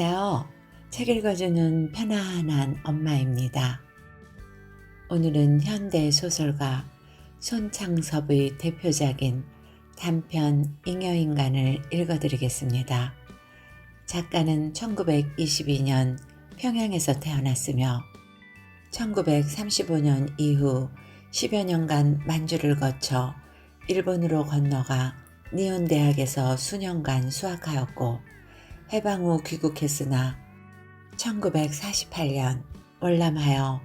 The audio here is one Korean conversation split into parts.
안녕하세요. 책 읽어주는 편안한 엄마입니다. 오늘은 현대 소설가 손창섭의 대표작인 단편 잉여인간을 읽어드리겠습니다. 작가는 1922년 평양에서 태어났으며 1935년 이후 10여 년간 만주를 거쳐 일본으로 건너가 니혼 대학에서 수년간 수학하였고 해방 후 귀국했으나 1948년 월남하여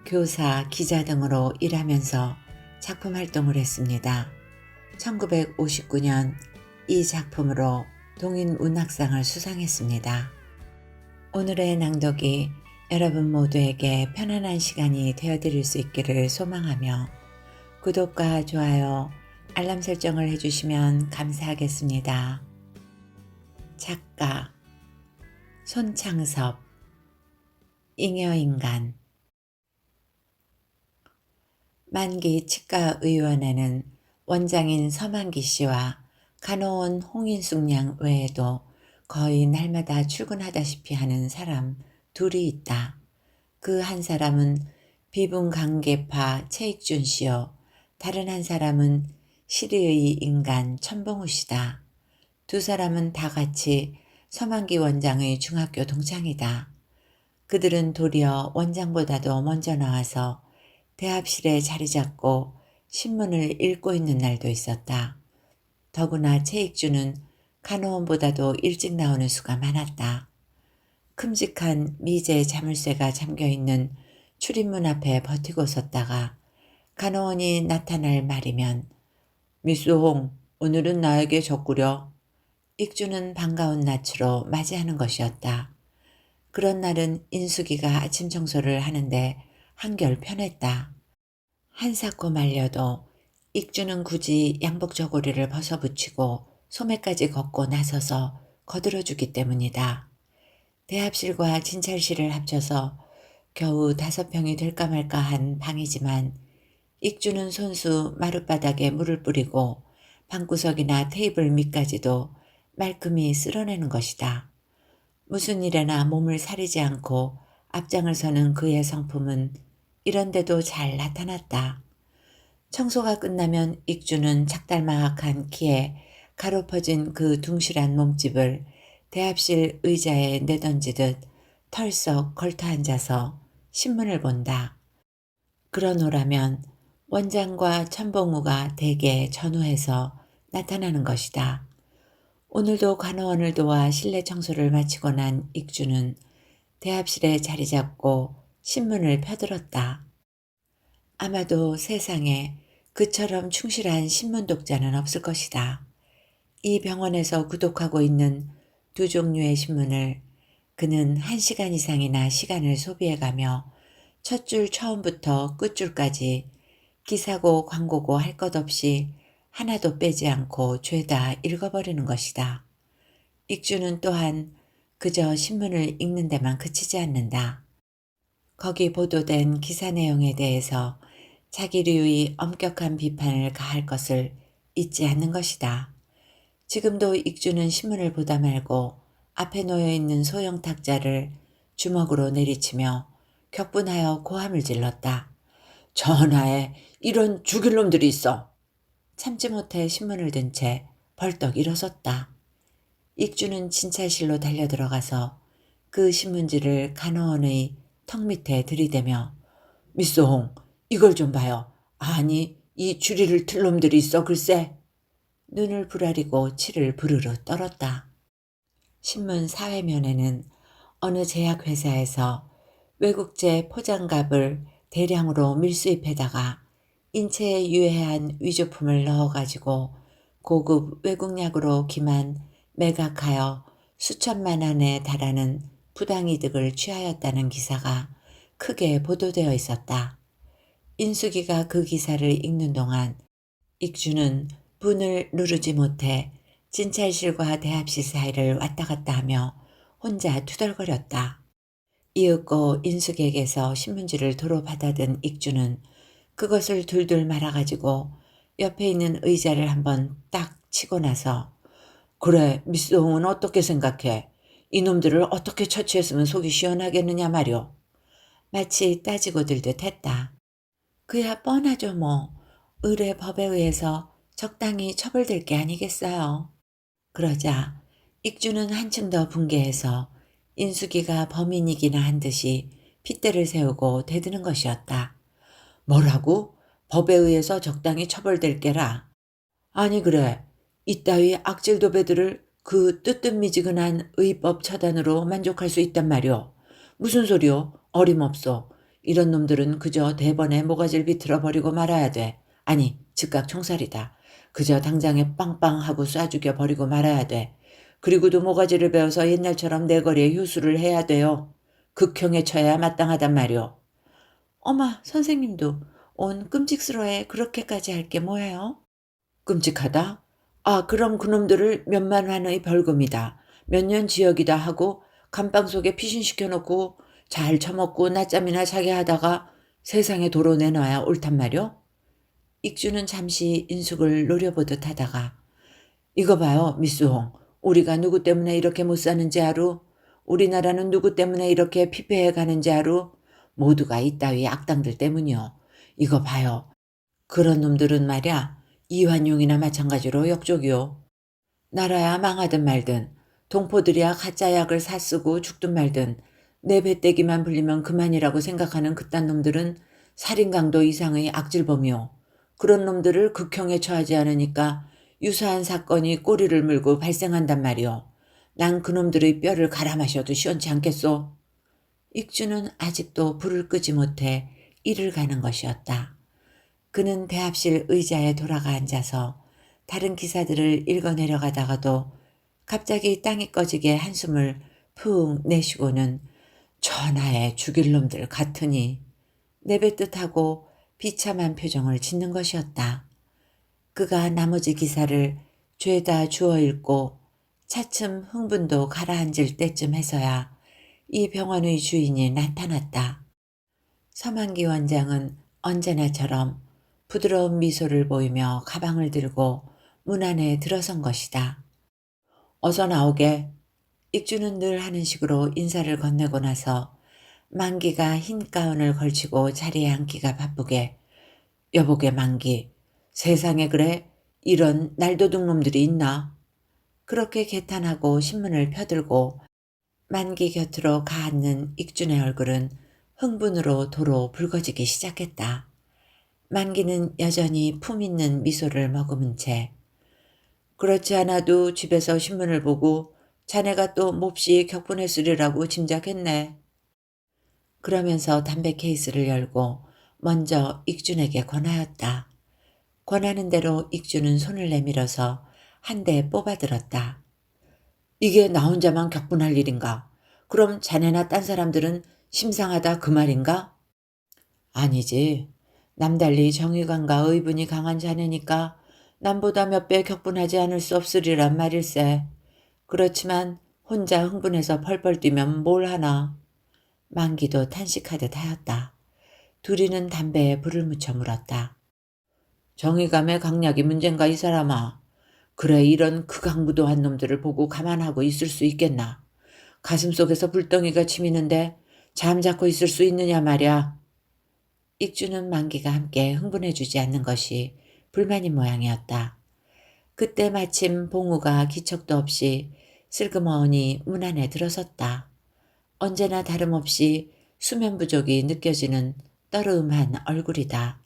교사, 기자 등으로 일하면서 작품 활동을 했습니다. 1959년 이 작품으로 동인문학상을 수상했습니다. 오늘의 낭독이 여러분 모두에게 편안한 시간이 되어드릴 수 있기를 소망하며 구독과 좋아요, 알람 설정을 해주시면 감사하겠습니다. 작가 손창섭 잉여인간. 만기 치과의원에는 원장인 서만기 씨와 간호원 홍인숙 양 외에도 거의 날마다 출근하다시피 하는 사람 둘이 있다. 그 한 사람은 비분강계파 최익준 씨요. 다른 한 사람은 시리의 인간 천봉우 씨다. 두 사람은 다 같이 서만기 원장의 중학교 동창이다. 그들은 도리어 원장보다도 먼저 나와서 대합실에 자리 잡고 신문을 읽고 있는 날도 있었다. 더구나 최익주는 간호원보다도 일찍 나오는 수가 많았다. 큼직한 미제 자물쇠가 잠겨있는 출입문 앞에 버티고 섰다가 간호원이 나타날 말이면 "미스 홍, 오늘은 나에게 적구려." 익주는 반가운 낯으로 맞이하는 것이었다. 그런 날은 인숙이가 아침 청소를 하는데 한결 편했다. 한사코 말려도 익주는 굳이 양복 저고리를 벗어붙이고 소매까지 걷고 나서서 거들어주기 때문이다. 대합실과 진찰실을 합쳐서 겨우 5평이 될까 말까 한 방이지만 익주는 손수 마룻바닥에 물을 뿌리고 방구석이나 테이블 밑까지도 말끔히 쓸어내는 것이다. 무슨 일에나 몸을 사리지 않고 앞장을 서는 그의 성품은 이런데도 잘 나타났다. 청소가 끝나면 익주는 작달마악한 키에 가로퍼진 그 둥실한 몸집을 대합실 의자에 내던지듯 털썩 걸터 앉아서 신문을 본다. 그러노라면 원장과 천봉우가 대개 전후해서 나타나는 것이다. 오늘도 간호원을 도와 실내 청소를 마치고 난 익주는 대합실에 자리 잡고 신문을 펴들었다. 아마도 세상에 그처럼 충실한 신문 독자는 없을 것이다. 이 병원에서 구독하고 있는 두 종류의 신문을 그는 1시간 이상이나 시간을 소비해가며 첫 줄 처음부터 끝줄까지 기사고 광고고 할 것 없이 하나도 빼지 않고 죄다 읽어버리는 것이다. 익주는 또한 그저 신문을 읽는 데만 그치지 않는다. 거기 보도된 기사 내용에 대해서 자기류의 엄격한 비판을 가할 것을 잊지 않는 것이다. 지금도 익주는 신문을 보다 말고 앞에 놓여있는 소형 탁자를 주먹으로 내리치며 격분하여 고함을 질렀다. "전하에 이런 죽일 놈들이 있어!" 참지 못해 신문을 든 채 벌떡 일어섰다. 익주는 진찰실로 달려들어가서 그 신문지를 간호원의 턱 밑에 들이대며 "미스 홍, 이걸 좀 봐요. 아니, 이 주리를 틀 놈들이 있어 글쎄." 눈을 부라리고 치를 부르르 떨었다. 신문 사회면에는 어느 제약회사에서 외국제 포장갑을 대량으로 밀수입해다가 인체에 유해한 위조품을 넣어가지고 고급 외국약으로 기만 매각하여 수천만 원에 달하는 부당이득을 취하였다는 기사가 크게 보도되어 있었다. 인숙이가 그 기사를 읽는 동안 익주는 분을 누르지 못해 진찰실과 대합실 사이를 왔다 갔다 하며 혼자 투덜거렸다. 이윽고 인숙에게서 신문지를 도로 받아든 익주는 그것을 둘둘 말아가지고 옆에 있는 의자를 한번 딱 치고 나서 "그래, 미스 홍은 어떻게 생각해? 이놈들을 어떻게 처치했으면 속이 시원하겠느냐 말이오. 마치 따지고 들듯 했다. 그야 뻔하죠 뭐. 의뢰 법에 의해서 적당히 처벌될 게 아니겠어요. 그러자 익주는 한층 더 분개해서 인숙이가 범인이기나 한 듯이 핏대를 세우고 대드는 것이었다. 뭐라고? 법에 의해서 적당히 처벌될 게라. 아니 그래. 이따위 악질 도배들을 그 뜨뜻미지근한 의법 처단으로 만족할 수 있단 말이오. 무슨 소리오? 어림없어. 이런 놈들은 그저 대번에 모가지를 비틀어 버리고 말아야 돼. 아니 즉각 총살이다. 그저 당장에 빵빵하고 쏴 죽여 버리고 말아야 돼. 그리고도 모가지를 베어서 옛날처럼 내거리에 효수를 해야 돼요. 극형에 처해야 마땅하단 말이오. 어마 선생님도 온 끔찍스러해 그렇게까지 할 게 뭐예요? 끔찍하다? 아 그럼 그놈들을 몇만 원의 벌금이다. 몇 년 지역이다 하고 감방 속에 피신시켜 놓고 잘 처먹고 낮잠이나 자게 하다가 세상에 도로 내놔야 옳단 말이오? 익주는 잠시 인숙을 노려보듯 하다가 이거 봐요 미스홍. 우리가 누구 때문에 이렇게 못 사는지 알우? 우리나라는 누구 때문에 이렇게 피폐해 가는지 알우? 모두가 이따위 악당들 때문이요. 이거 봐요. 그런 놈들은 말야 이완용이나 마찬가지로 역적이요. 나라야 망하든 말든 동포들이야 가짜 약을 사쓰고 죽든 말든 내 배때기만 불리면 그만이라고 생각하는 그딴 놈들은 살인 강도 이상의 악질범이요. 그런 놈들을 극형에 처하지 않으니까 유사한 사건이 꼬리를 물고 발생한단 말이오. 난 그놈들의 뼈를 갈아 마셔도 시원치 않겠소. 익주는 아직도 불을 끄지 못해 이를 가는 것이었다. 그는 대합실 의자에 돌아가 앉아서 다른 기사들을 읽어 내려가다가도 갑자기 땅이 꺼지게 한숨을 푹 내쉬고는 전하에 죽일 놈들 같으니 내뱉듯 하고 비참한 표정을 짓는 것이었다. 그가 나머지 기사를 죄다 주워 읽고 차츰 흥분도 가라앉을 때쯤 해서야 이 병원의 주인이 나타났다. 서만기 원장은 언제나처럼 부드러운 미소를 보이며 가방을 들고 문 안에 들어선 것이다. 어서 나오게. 익주는 늘 하는 식으로 인사를 건네고 나서 만기가 흰 가운을 걸치고 자리에 앉기가 바쁘게 여보게 만기. 세상에 그래 이런 날도둑 놈들이 있나? 그렇게 개탄하고 신문을 펴들고 만기 곁으로 가앉는 익준의 얼굴은 흥분으로 도로 붉어지기 시작했다. 만기는 여전히 품 있는 미소를 머금은 채 그렇지 않아도 집에서 신문을 보고 자네가 또 몹시 격분했으리라고 짐작했네. 그러면서 담배 케이스를 열고 먼저 익준에게 권하였다. 권하는 대로 익준은 손을 내밀어서 한 대 뽑아들었다. 이게 나 혼자만 격분할 일인가? 그럼 자네나 딴 사람들은 심상하다 그 말인가? 아니지. 남달리 정의감과 의분이 강한 자네니까 남보다 몇 배 격분하지 않을 수 없으리란 말일세. 그렇지만 혼자 흥분해서 펄펄 뛰면 뭘 하나. 만기도 탄식하듯 하였다. 둘이는 담배에 불을 묻혀 물었다. 정의감의 강약이 문젠가 이 사람아. 그래 이런 극악무도한 놈들을 보고 가만하고 있을 수 있겠나. 가슴속에서 불덩이가 치미는데 잠자코 있을 수 있느냐 말이야. 익주는 만기가 함께 흥분해주지 않는 것이 불만인 모양이었다. 그때 마침 봉우가 기척도 없이 슬그머니 문 안에 들어섰다. 언제나 다름없이 수면 부족이 느껴지는 떠르음한 얼굴이다.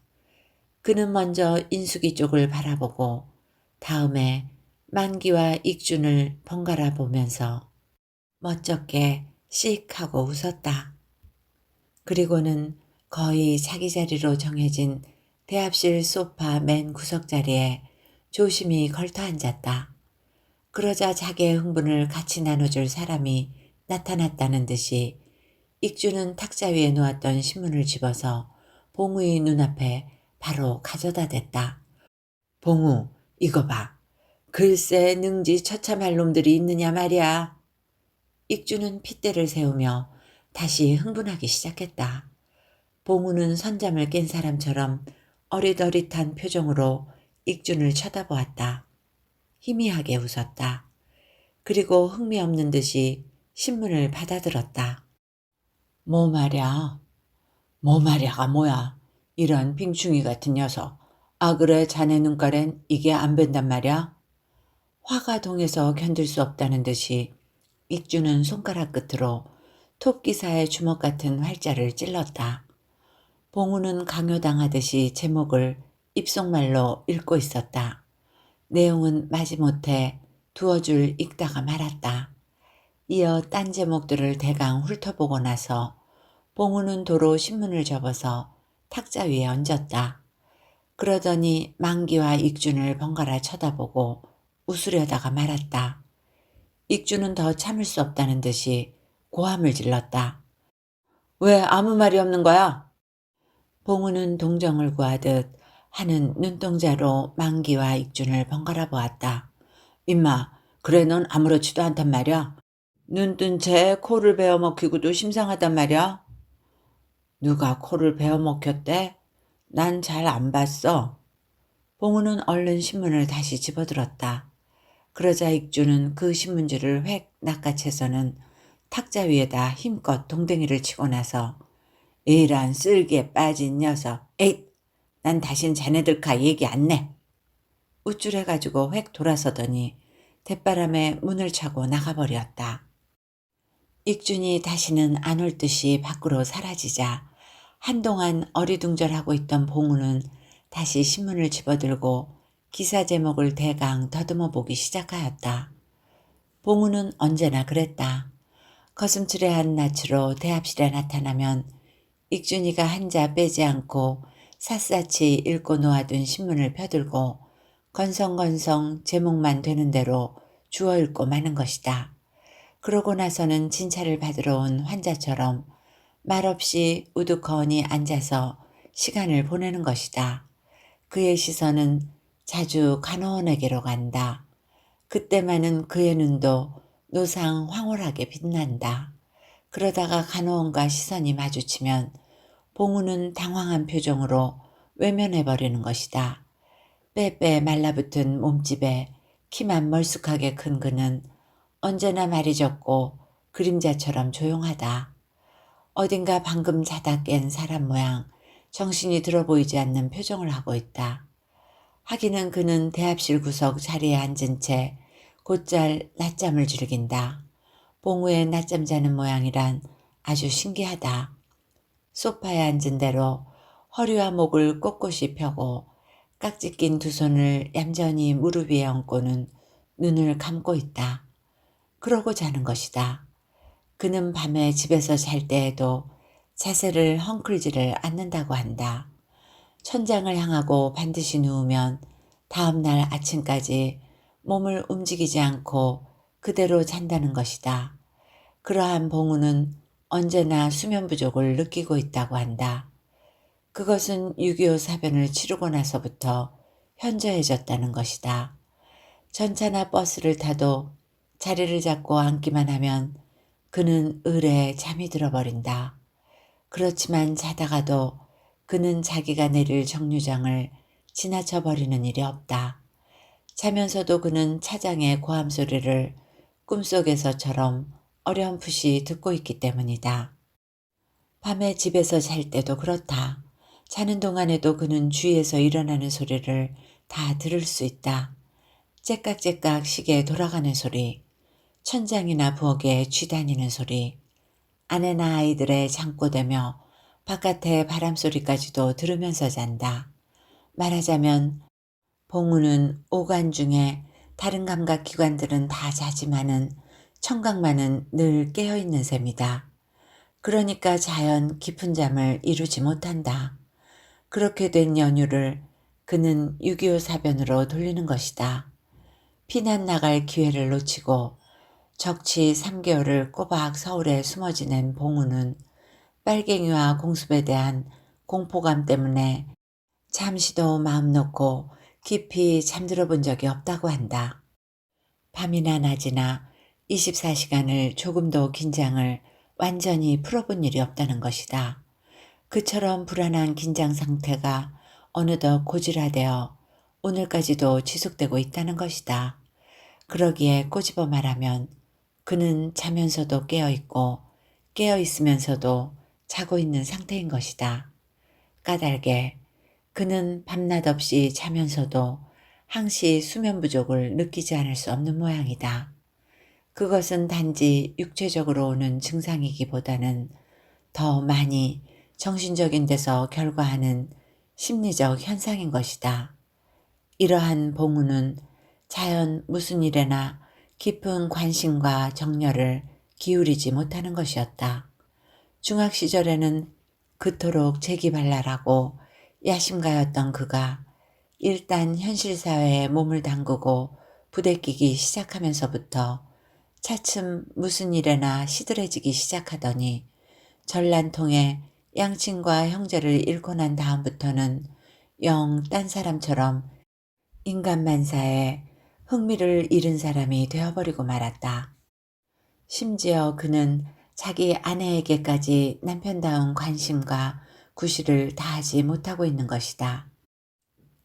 그는 먼저 인숙이 쪽을 바라보고 다음에 만기와 익준을 번갈아 보면서 멋쩍게 씩 하고 웃었다. 그리고는 거의 자기 자리로 정해진 대합실 소파 맨 구석자리에 조심히 걸터 앉았다. 그러자 자기의 흥분을 같이 나눠줄 사람이 나타났다는 듯이 익주는 탁자 위에 놓았던 신문을 집어서 봉우의 눈앞에 바로 가져다 댔다. 봉우, 이거 봐. 글쎄 능지 처참할 놈들이 있느냐 말이야. 익주는 핏대를 세우며 다시 흥분하기 시작했다. 봉우는 선잠을 깬 사람처럼 어릿어릿한 표정으로 익준을 쳐다보았다. 희미하게 웃었다. 그리고 흥미없는 듯이 신문을 받아들었다. 뭐 말야? 뭐 말야가 뭐야? 이런 빙충이 같은 녀석. 아 그래 자네 눈깔엔 이게 안 벤단 말야? 화가 동해서 견딜 수 없다는 듯이 익주는 손가락 끝으로 톱기사의 주먹 같은 활자를 찔렀다. 봉우는 강요당하듯이 제목을 입속말로 읽고 있었다. 내용은 마지못해 두어 줄 읽다가 말았다. 이어 딴 제목들을 대강 훑어보고 나서 봉우는 도로 신문을 접어서 탁자 위에 얹었다. 그러더니 만기와 익준을 번갈아 쳐다보고 웃으려다가 말았다. 익준은 더 참을 수 없다는 듯이 고함을 질렀다. 왜 아무 말이 없는 거야? 봉우는 동정을 구하듯 하는 눈동자로 만기와 익준을 번갈아 보았다. 임마, 그래 넌 아무렇지도 않단 말이야. 눈 뜬 채 코를 베어먹히고도 심상하단 말이야. 누가 코를 베어먹혔대? 난 잘 안 봤어. 봉우는 얼른 신문을 다시 집어들었다. 그러자 익주는 그 신문지를 획 낚아채서는 탁자 위에다 힘껏 동댕이를 치고 나서 이런 쓸기에 빠진 녀석. 에잇! 난 다신 자네들카 얘기 안 내. 우쭐해가지고 획 돌아서더니 대바람에 문을 차고 나가버렸다. 익준이 다시는 안 올 듯이 밖으로 사라지자 한동안 어리둥절하고 있던 봉우는 다시 신문을 집어들고 기사 제목을 대강 더듬어 보기 시작하였다. 봉우는 언제나 그랬다. 거슴츠레한 낯으로 대합실에 나타나면 익준이가 한자 빼지 않고 샅샅이 읽고 놓아둔 신문을 펴들고 건성건성 제목만 되는 대로 주워 읽고 마는 것이다. 그러고 나서는 진찰을 받으러 온 환자처럼 말없이 우두커니 앉아서 시간을 보내는 것이다. 그의 시선은 자주 간호원에게로 간다. 그때만은 그의 눈도 노상 황홀하게 빛난다. 그러다가 간호원과 시선이 마주치면 봉우는 당황한 표정으로 외면해버리는 것이다. 빼빼 말라붙은 몸집에 키만 멀쑥하게 큰 그는 언제나 말이 적고 그림자처럼 조용하다. 어딘가 방금 자다 깬 사람 모양 정신이 들어 보이지 않는 표정을 하고 있다. 하기는 그는 대합실 구석 자리에 앉은 채 곧잘 낮잠을 즐긴다. 봉우의 낮잠 자는 모양이란 아주 신기하다. 소파에 앉은 대로 허리와 목을 꼿꼿이 펴고 깍지 낀 두 손을 얌전히 무릎 위에 얹고는 눈을 감고 있다. 그러고 자는 것이다. 그는 밤에 집에서 잘 때에도 자세를 헝클지를 않는다고 한다. 천장을 향하고 반드시 누우면 다음 날 아침까지 몸을 움직이지 않고 그대로 잔다는 것이다. 그러한 봉우는 언제나 수면 부족을 느끼고 있다고 한다. 그것은 6.25 사변을 치르고 나서부터 현저해졌다는 것이다. 전차나 버스를 타도 자리를 잡고 앉기만 하면 그는 의뢰에 잠이 들어버린다. 그렇지만 자다가도 그는 자기가 내릴 정류장을 지나쳐 버리는 일이 없다. 자면서도 그는 차장의 고함 소리를 꿈속에서처럼 어렴풋이 듣고 있기 때문이다. 밤에 집에서 잘 때도 그렇다. 자는 동안에도 그는 주위에서 일어나는 소리를 다 들을 수 있다. 째깍째깍 시계 돌아가는 소리, 천장이나 부엌에 쥐 다니는 소리, 아내나 아이들의 잠꼬대며 바깥의 바람소리까지도 들으면서 잔다. 말하자면 봉우는 오간 중에 다른 감각기관들은 다 자지만은 청각만은 늘 깨어있는 셈이다. 그러니까 자연 깊은 잠을 이루지 못한다. 그렇게 된 연휴를 그는 6.25 사변으로 돌리는 것이다. 피난 나갈 기회를 놓치고 적치 3개월을 꼬박 서울에 숨어 지낸 봉우는 빨갱이와 공습에 대한 공포감 때문에 잠시도 마음 놓고 깊이 잠들어 본 적이 없다고 한다. 밤이나 낮이나 24시간을 조금도 긴장을 완전히 풀어본 일이 없다는 것이다. 그처럼 불안한 긴장 상태가 어느덧 고질화되어 오늘까지도 지속되고 있다는 것이다. 그러기에 꼬집어 말하면 그는 자면서도 깨어 있고 깨어 있으면서도 자고 있는 상태인 것이다. 까닭에 그는 밤낮 없이 자면서도 항시 수면 부족을 느끼지 않을 수 없는 모양이다. 그것은 단지 육체적으로 오는 증상이기보다는 더 많이 정신적인 데서 결과하는 심리적 현상인 것이다. 이러한 봉우는 자연 무슨 일에나 깊은 관심과 정열을 기울이지 못하는 것이었다. 중학 시절에는 그토록 재기발랄하고 야심가였던 그가 일단 현실사회에 몸을 담그고 부대끼기 시작하면서부터 차츰 무슨 일에나 시들해지기 시작하더니 전란통에 양친과 형제를 잃고 난 다음부터는 영 딴 사람처럼 인간만사에 흥미를 잃은 사람이 되어버리고 말았다. 심지어 그는 자기 아내에게까지 남편다운 관심과 구실을 다하지 못하고 있는 것이다.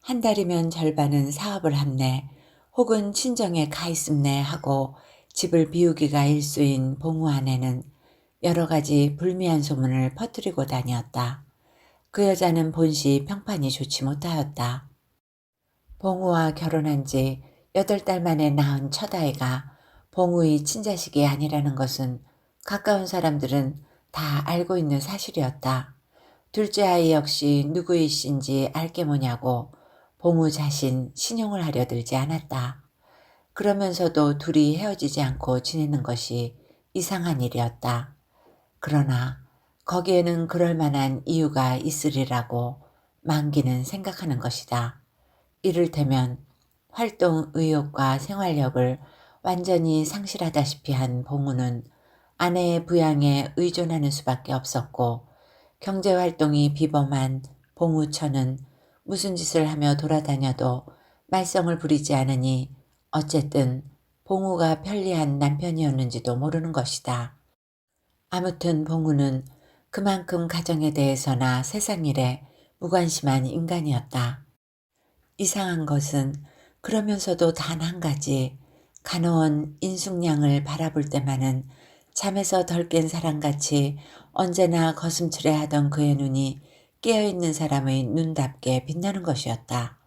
한 달이면 절반은 사업을 합네 혹은 친정에 가 있음네 하고 집을 비우기가 일수인 봉우 아내는 여러 가지 불미한 소문을 퍼뜨리고 다녔다. 그 여자는 본시 평판이 좋지 못하였다. 봉우와 결혼한 지 8달 만에 낳은 첫아이가 봉우의 친자식이 아니라는 것은 가까운 사람들은 다 알고 있는 사실이었다. 둘째 아이 역시 누구의 씨인지 알게 뭐냐고 봉우 자신 신용을 하려 들지 않았다. 그러면서도 둘이 헤어지지 않고 지내는 것이 이상한 일이었다. 그러나 거기에는 그럴 만한 이유가 있으리라고 만기는 생각하는 것이다. 이를테면 활동 의욕과 생활력을 완전히 상실하다시피 한 봉우는 아내의 부양에 의존하는 수밖에 없었고 경제활동이 비범한 봉우처는 무슨 짓을 하며 돌아다녀도 말썽을 부리지 않으니 어쨌든 봉우가 편리한 남편이었는지도 모르는 것이다. 아무튼 봉우는 그만큼 가정에 대해서나 세상 일에 무관심한 인간이었다. 이상한 것은 그러면서도 단 한 가지 간호원 인숙량을 바라볼 때만은 잠에서 덜 깬 사람같이 언제나 거슴츠레하던 그의 눈이 깨어있는 사람의 눈답게 빛나는 것이었다.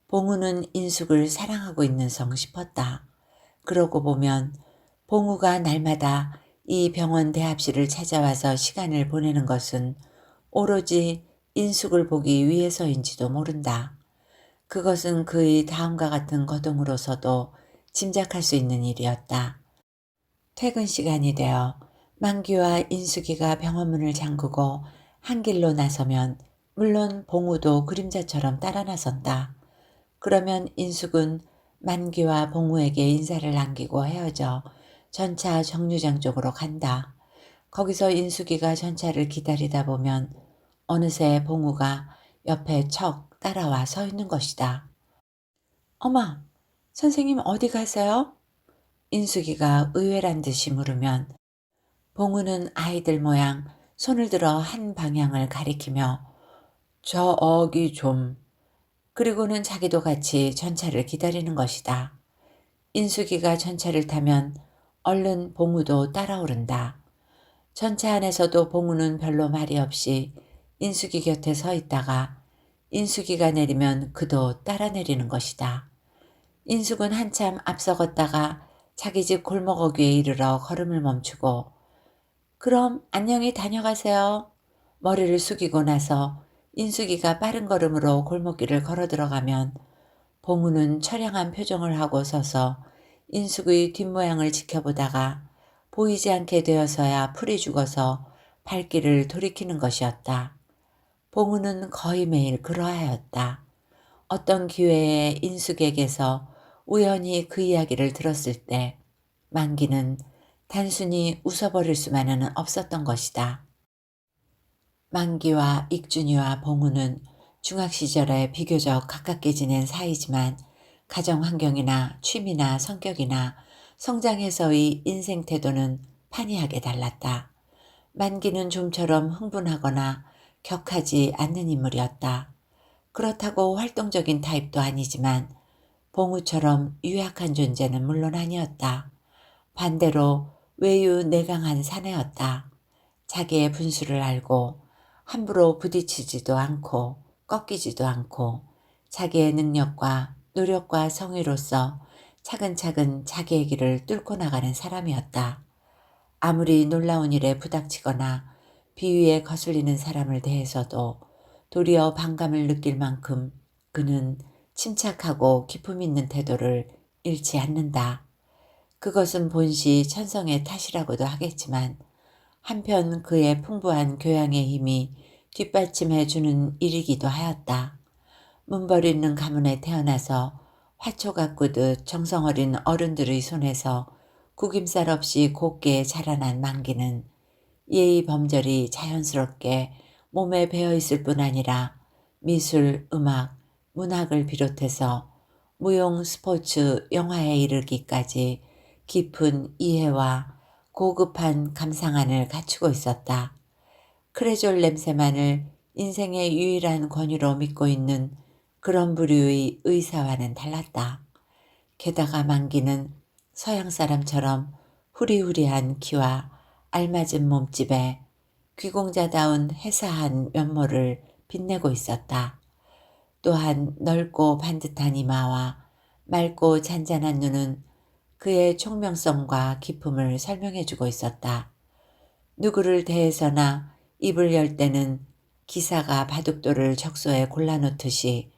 봉우는 인숙을 사랑하고 있는 성 싶었다. 그러고 보면 봉우가 날마다 이 병원 대합실을 찾아와서 시간을 보내는 것은 오로지 인숙을 보기 위해서인지도 모른다. 그것은 그의 다음과 같은 거동으로서도 짐작할 수 있는 일이었다. 퇴근 시간이 되어 만기와 인숙이가 병원문을 잠그고 한 길로 나서면 물론 봉우도 그림자처럼 따라 나선다. 그러면 인숙은 만기와 봉우에게 인사를 남기고 헤어져 전차 정류장 쪽으로 간다. 거기서 인숙이가 전차를 기다리다 보면 어느새 봉우가 옆에 척 따라와 서 있는 것이다. 어머, 선생님 어디 가세요? 인숙이가 의외란 듯이 물으면 봉우는 아이들 모양 손을 들어 한 방향을 가리키며 저기 좀 그리고는 자기도 같이 전차를 기다리는 것이다. 인숙이가 전차를 타면 얼른 봉우도 따라오른다. 전차 안에서도 봉우는 별로 말이 없이 인숙이 곁에 서 있다가 인숙이가 내리면 그도 따라 내리는 것이다. 인숙은 한참 앞서 걷다가 자기 집 골목어귀에 이르러 걸음을 멈추고 그럼 안녕히 다녀가세요. 머리를 숙이고 나서 인숙이가 빠른 걸음으로 골목길을 걸어 들어가면 봉우는 처량한 표정을 하고 서서 인숙의 뒷모양을 지켜보다가 보이지 않게 되어서야 풀이 죽어서 발길을 돌이키는 것이었다. 봉우는 거의 매일 그러하였다. 어떤 기회에 인숙에게서 우연히 그 이야기를 들었을 때 만기는 단순히 웃어버릴 수만은 없었던 것이다. 만기와 익준이와 봉우는 중학 시절에 비교적 가깝게 지낸 사이지만 가정 환경이나 취미나 성격이나 성장해서의 인생 태도는 판이하게 달랐다. 만기는 좀처럼 흥분하거나 격하지 않는 인물이었다. 그렇다고 활동적인 타입도 아니지만 봉우처럼 유약한 존재는 물론 아니었다. 반대로 외유내강한 사내였다. 자기의 분수를 알고 함부로 부딪히지도 않고 꺾이지도 않고 자기의 능력과 노력과 성의로서 차근차근 자기의 길을 뚫고 나가는 사람이었다. 아무리 놀라운 일에 부닥치거나 비위에 거슬리는 사람을 대해서도 도리어 반감을 느낄 만큼 그는 침착하고 기품 있는 태도를 잃지 않는다. 그것은 본시 천성의 탓이라고도 하겠지만 한편 그의 풍부한 교양의 힘이 뒷받침해 주는 일이기도 하였다. 문벌 있는 가문에 태어나서 화초 가꾸듯 정성어린 어른들의 손에서 구김살 없이 곱게 자라난 만기는 예의 범절이 자연스럽게 몸에 배어 있을 뿐 아니라 미술, 음악, 문학을 비롯해서 무용, 스포츠, 영화에 이르기까지 깊은 이해와 고급한 감상안을 갖추고 있었다. 크레졸 냄새만을 인생의 유일한 권유로 믿고 있는 그런 부류의 의사와는 달랐다. 게다가 만기는 서양 사람처럼 후리후리한 키와 알맞은 몸집에 귀공자다운 해사한 면모를 빛내고 있었다. 또한 넓고 반듯한 이마와 맑고 잔잔한 눈은 그의 총명성과 기품을 설명해주고 있었다. 누구를 대해서나 입을 열 때는 기사가 바둑돌을 적소에 골라놓듯이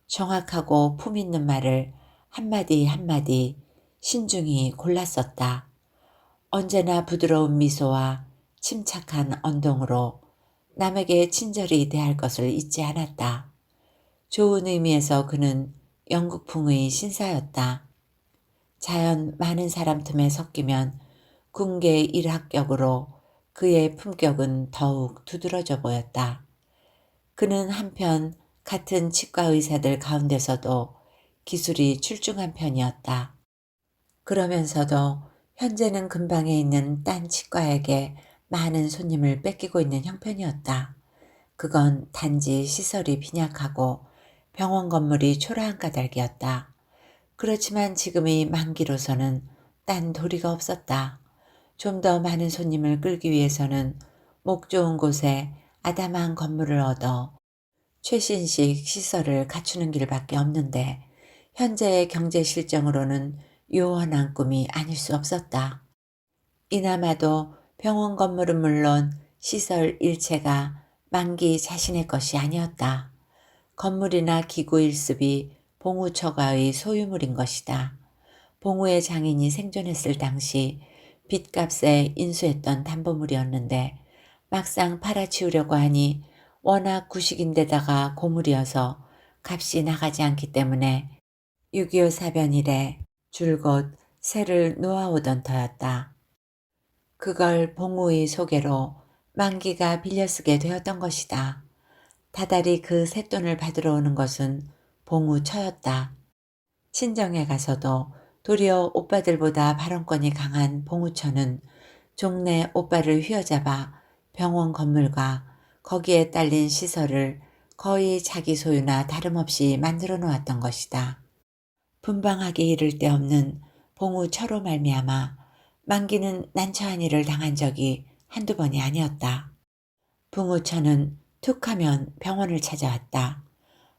정확하고 품 있는 말을 한마디 한마디 신중히 골랐었다. 언제나 부드러운 미소와 침착한 언동으로 남에게 친절히 대할 것을 잊지 않았다. 좋은 의미에서 그는 영국풍의 신사였다. 자연 많은 사람 틈에 섞이면 궁계 일합격으로 그의 품격은 더욱 두드러져 보였다. 그는 한편 같은 치과 의사들 가운데서도 기술이 출중한 편이었다. 그러면서도 현재는 근방에 있는 딴 치과에게 많은 손님을 뺏기고 있는 형편이었다. 그건 단지 시설이 빈약하고 병원 건물이 초라한 까닭이었다. 그렇지만 지금의 만기로서는 딴 도리가 없었다. 좀 더 많은 손님을 끌기 위해서는 목 좋은 곳에 아담한 건물을 얻어 최신식 시설을 갖추는 길밖에 없는데 현재의 경제 실정으로는 요원한 꿈이 아닐 수 없었다. 이나마도 병원 건물은 물론 시설 일체가 만기 자신의 것이 아니었다. 건물이나 기구 일습이 봉우처가의 소유물인 것이다. 봉우의 장인이 생존했을 당시 빚값에 인수했던 담보물이었는데 막상 팔아치우려고 하니 워낙 구식인데다가 고물이어서 값이 나가지 않기 때문에 6.25 사변 이래 줄곧 새를 놓아오던 터였다. 그걸 봉우의 소개로 만기가 빌려쓰게 되었던 것이다. 다달이 그 쇳돈을 받으러 오는 것은 봉우처였다. 친정에 가서도 도리어 오빠들보다 발언권이 강한 봉우처는 종래 오빠를 휘어잡아 병원 건물과 거기에 딸린 시설을 거의 자기 소유나 다름없이 만들어 놓았던 것이다. 분방하기 이를 데 없는 봉우처로 말미암아 만기는 난처한 일을 당한 적이 한두 번이 아니었다. 봉우처는 툭하면 병원을 찾아왔다.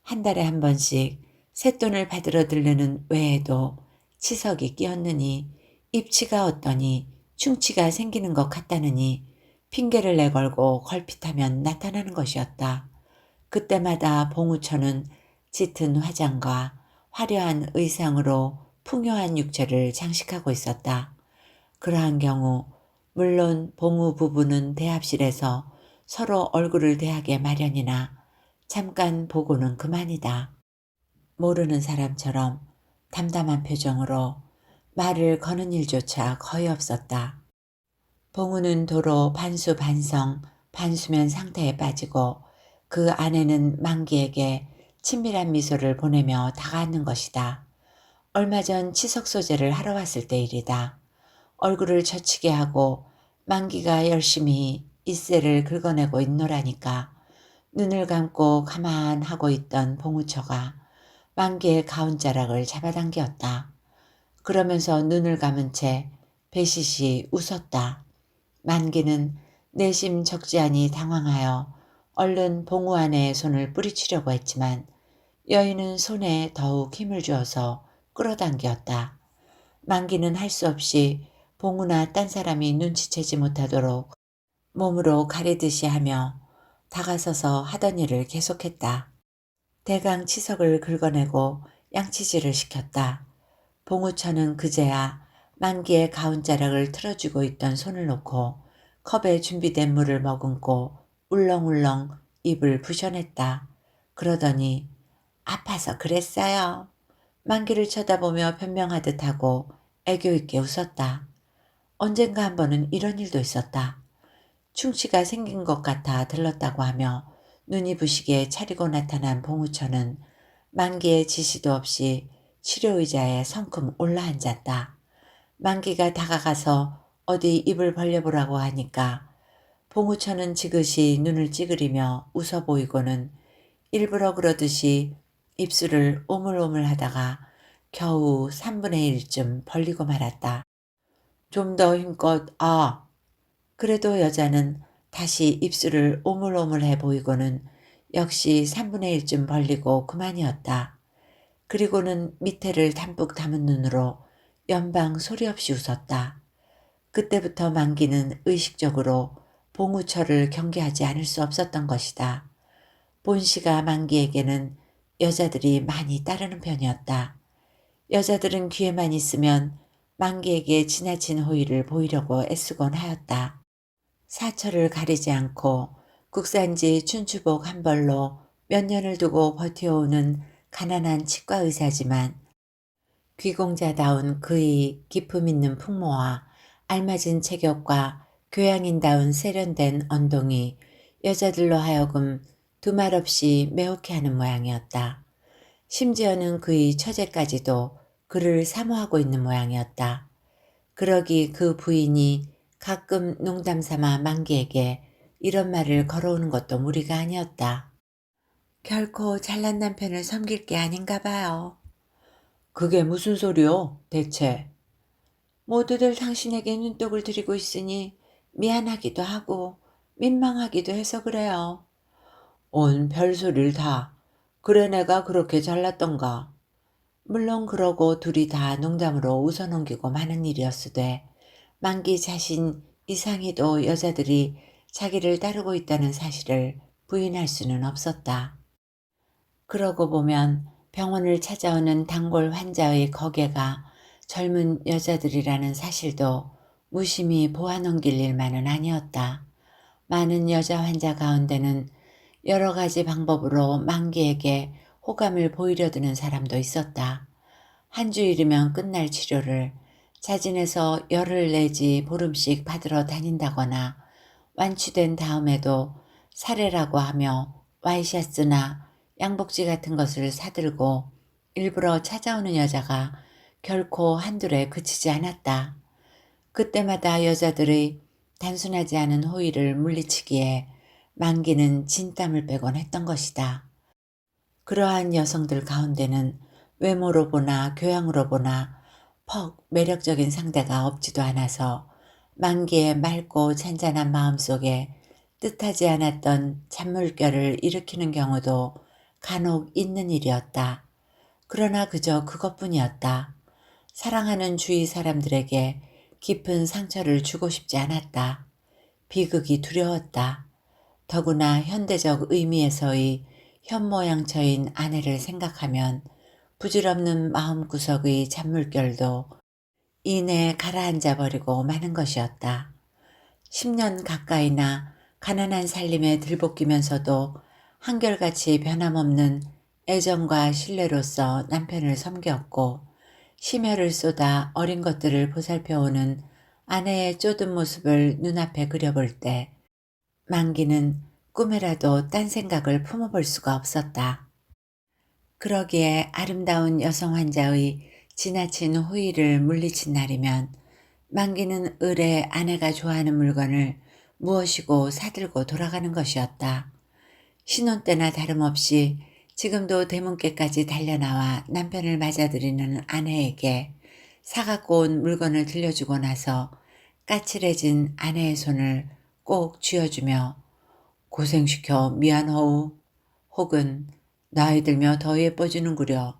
한 달에 한 번씩 쇳돈을 받으러 들르는 외에도 치석이 끼었느니 입치가 어떠니 충치가 생기는 것 같다느니 핑계를 내걸고 걸핏하면 나타나는 것이었다. 그때마다 봉우처는 짙은 화장과 화려한 의상으로 풍요한 육체를 장식하고 있었다. 그러한 경우 물론 봉우 부부는 대합실에서 서로 얼굴을 대하게 마련이나 잠깐 보고는 그만이다. 모르는 사람처럼 담담한 표정으로 말을 거는 일조차 거의 없었다. 봉우는 도로 반수반성 반수면 상태에 빠지고 그 아내는 만기에게 친밀한 미소를 보내며 다가앉는 것이다. 얼마 전 치석 소재를 하러 왔을 때 일이다. 얼굴을 젖히게 하고 만기가 열심히 잇새를 긁어내고 있노라니까 눈을 감고 가만하고 있던 봉우처가 만기의 가운자락을 잡아당겼다. 그러면서 눈을 감은 채 배시시 웃었다. 만기는 내심 적지 않이 당황하여 얼른 봉우 아내의 손을 뿌리치려고 했지만 여인은 손에 더욱 힘을 주어서 끌어당겼다. 만기는 할 수 없이 봉우나 딴 사람이 눈치채지 못하도록 몸으로 가리듯이 하며 다가서서 하던 일을 계속했다. 대강 치석을 긁어내고 양치질을 시켰다. 봉우천은 그제야 만기의 가운자락을 틀어주고 있던 손을 놓고 컵에 준비된 물을 머금고 울렁울렁 입을 부셔냈다. 그러더니 아파서 그랬어요. 만기를 쳐다보며 변명하듯 하고 애교 있게 웃었다. 언젠가 한 번은 이런 일도 있었다. 충치가 생긴 것 같아 들렀다고 하며 눈이 부시게 차리고 나타난 봉우천은 만기의 지시도 없이 치료의자에 성큼 올라앉았다. 만기가 다가가서 어디 입을 벌려보라고 하니까 봉우천은 지그시 눈을 찌그리며 웃어 보이고는 일부러 그러듯이 입술을 오물오물 하다가 겨우 3분의 1쯤 벌리고 말았다. 좀 더 힘껏 그래도 여자는 다시 입술을 오물오물해 보이고는 역시 3분의 1쯤 벌리고 그만이었다. 그리고는 밑에를 담뿍 담은 눈으로 연방 소리 없이 웃었다. 그때부터 만기는 의식적으로 봉우철을 경계하지 않을 수 없었던 것이다. 본씨가 만기에게는 여자들이 많이 따르는 편이었다. 여자들은 귀에만 있으면 만기에게 지나친 호의를 보이려고 애쓰곤 하였다. 사철을 가리지 않고 국산지 춘추복 한 벌로 몇 년을 두고 버텨오는 가난한 치과 의사지만 귀공자다운 그의 기품 있는 풍모와 알맞은 체격과 교양인다운 세련된 언동이 여자들로 하여금 두말 없이 매혹해 하는 모양이었다. 심지어는 그의 처제까지도 그를 사모하고 있는 모양이었다. 그러기 그 부인이 가끔 농담 삼아 만기에게 이런 말을 걸어오는 것도 무리가 아니었다. 결코 잘난 남편을 섬길 게 아닌가 봐요. 그게 무슨 소리요, 대체? 모두들 당신에게 눈독을 들이고 있으니 미안하기도 하고 민망하기도 해서 그래요. 온 별소리를 다. 그래 내가 그렇게 잘났던가. 물론 그러고 둘이 다 농담으로 웃어넘기고 마는 일이었으되 만기 자신 이상에도 여자들이 자기를 따르고 있다는 사실을 부인할 수는 없었다. 그러고 보면 병원을 찾아오는 단골 환자의 거개가 젊은 여자들이라는 사실도 무심히 보아넘길 일만은 아니었다. 많은 여자 환자 가운데는 여러 가지 방법으로 만기에게 호감을 보이려 드는 사람도 있었다. 한 주일이면 끝날 치료를 자진해서 열흘 내지 보름씩 받으러 다닌다거나 완치된 다음에도 사례라고 하며 와이셔츠나 양복지 같은 것을 사들고 일부러 찾아오는 여자가 결코 한둘에 그치지 않았다. 그때마다 여자들의 단순하지 않은 호의를 물리치기에 만기는 진땀을 빼곤 했던 것이다. 그러한 여성들 가운데는 외모로 보나 교양으로 보나 퍽 매력적인 상대가 없지도 않아서 만기의 맑고 잔잔한 마음속에 뜻하지 않았던 잔물결을 일으키는 경우도 간혹 있는 일이었다. 그러나 그저 그것뿐이었다. 사랑하는 주위 사람들에게 깊은 상처를 주고 싶지 않았다. 비극이 두려웠다. 더구나 현대적 의미에서의 현모양처인 아내를 생각하면 부질없는 마음구석의 잔물결도 이내 가라앉아 버리고 마는 것이었다. 10년 가까이나 가난한 살림에 들볶이면서도 한결같이 변함없는 애정과 신뢰로서 남편을 섬겼고 심혈을 쏟아 어린 것들을 보살펴오는 아내의 쫓은 모습을 눈앞에 그려볼 때 만기는 꿈에라도 딴 생각을 품어볼 수가 없었다. 그러기에 아름다운 여성 환자의 지나친 호의를 물리친 날이면 만기는 을에 아내가 좋아하는 물건을 무엇이고 사들고 돌아가는 것이었다. 신혼 때나 다름없이 지금도 대문께까지 달려나와 남편을 맞아들이는 아내에게 사갖고 온 물건을 들려주고 나서 까칠해진 아내의 손을 꼭 쥐어주며 고생시켜 미안허우 혹은 나이 들며 더 예뻐지는구려.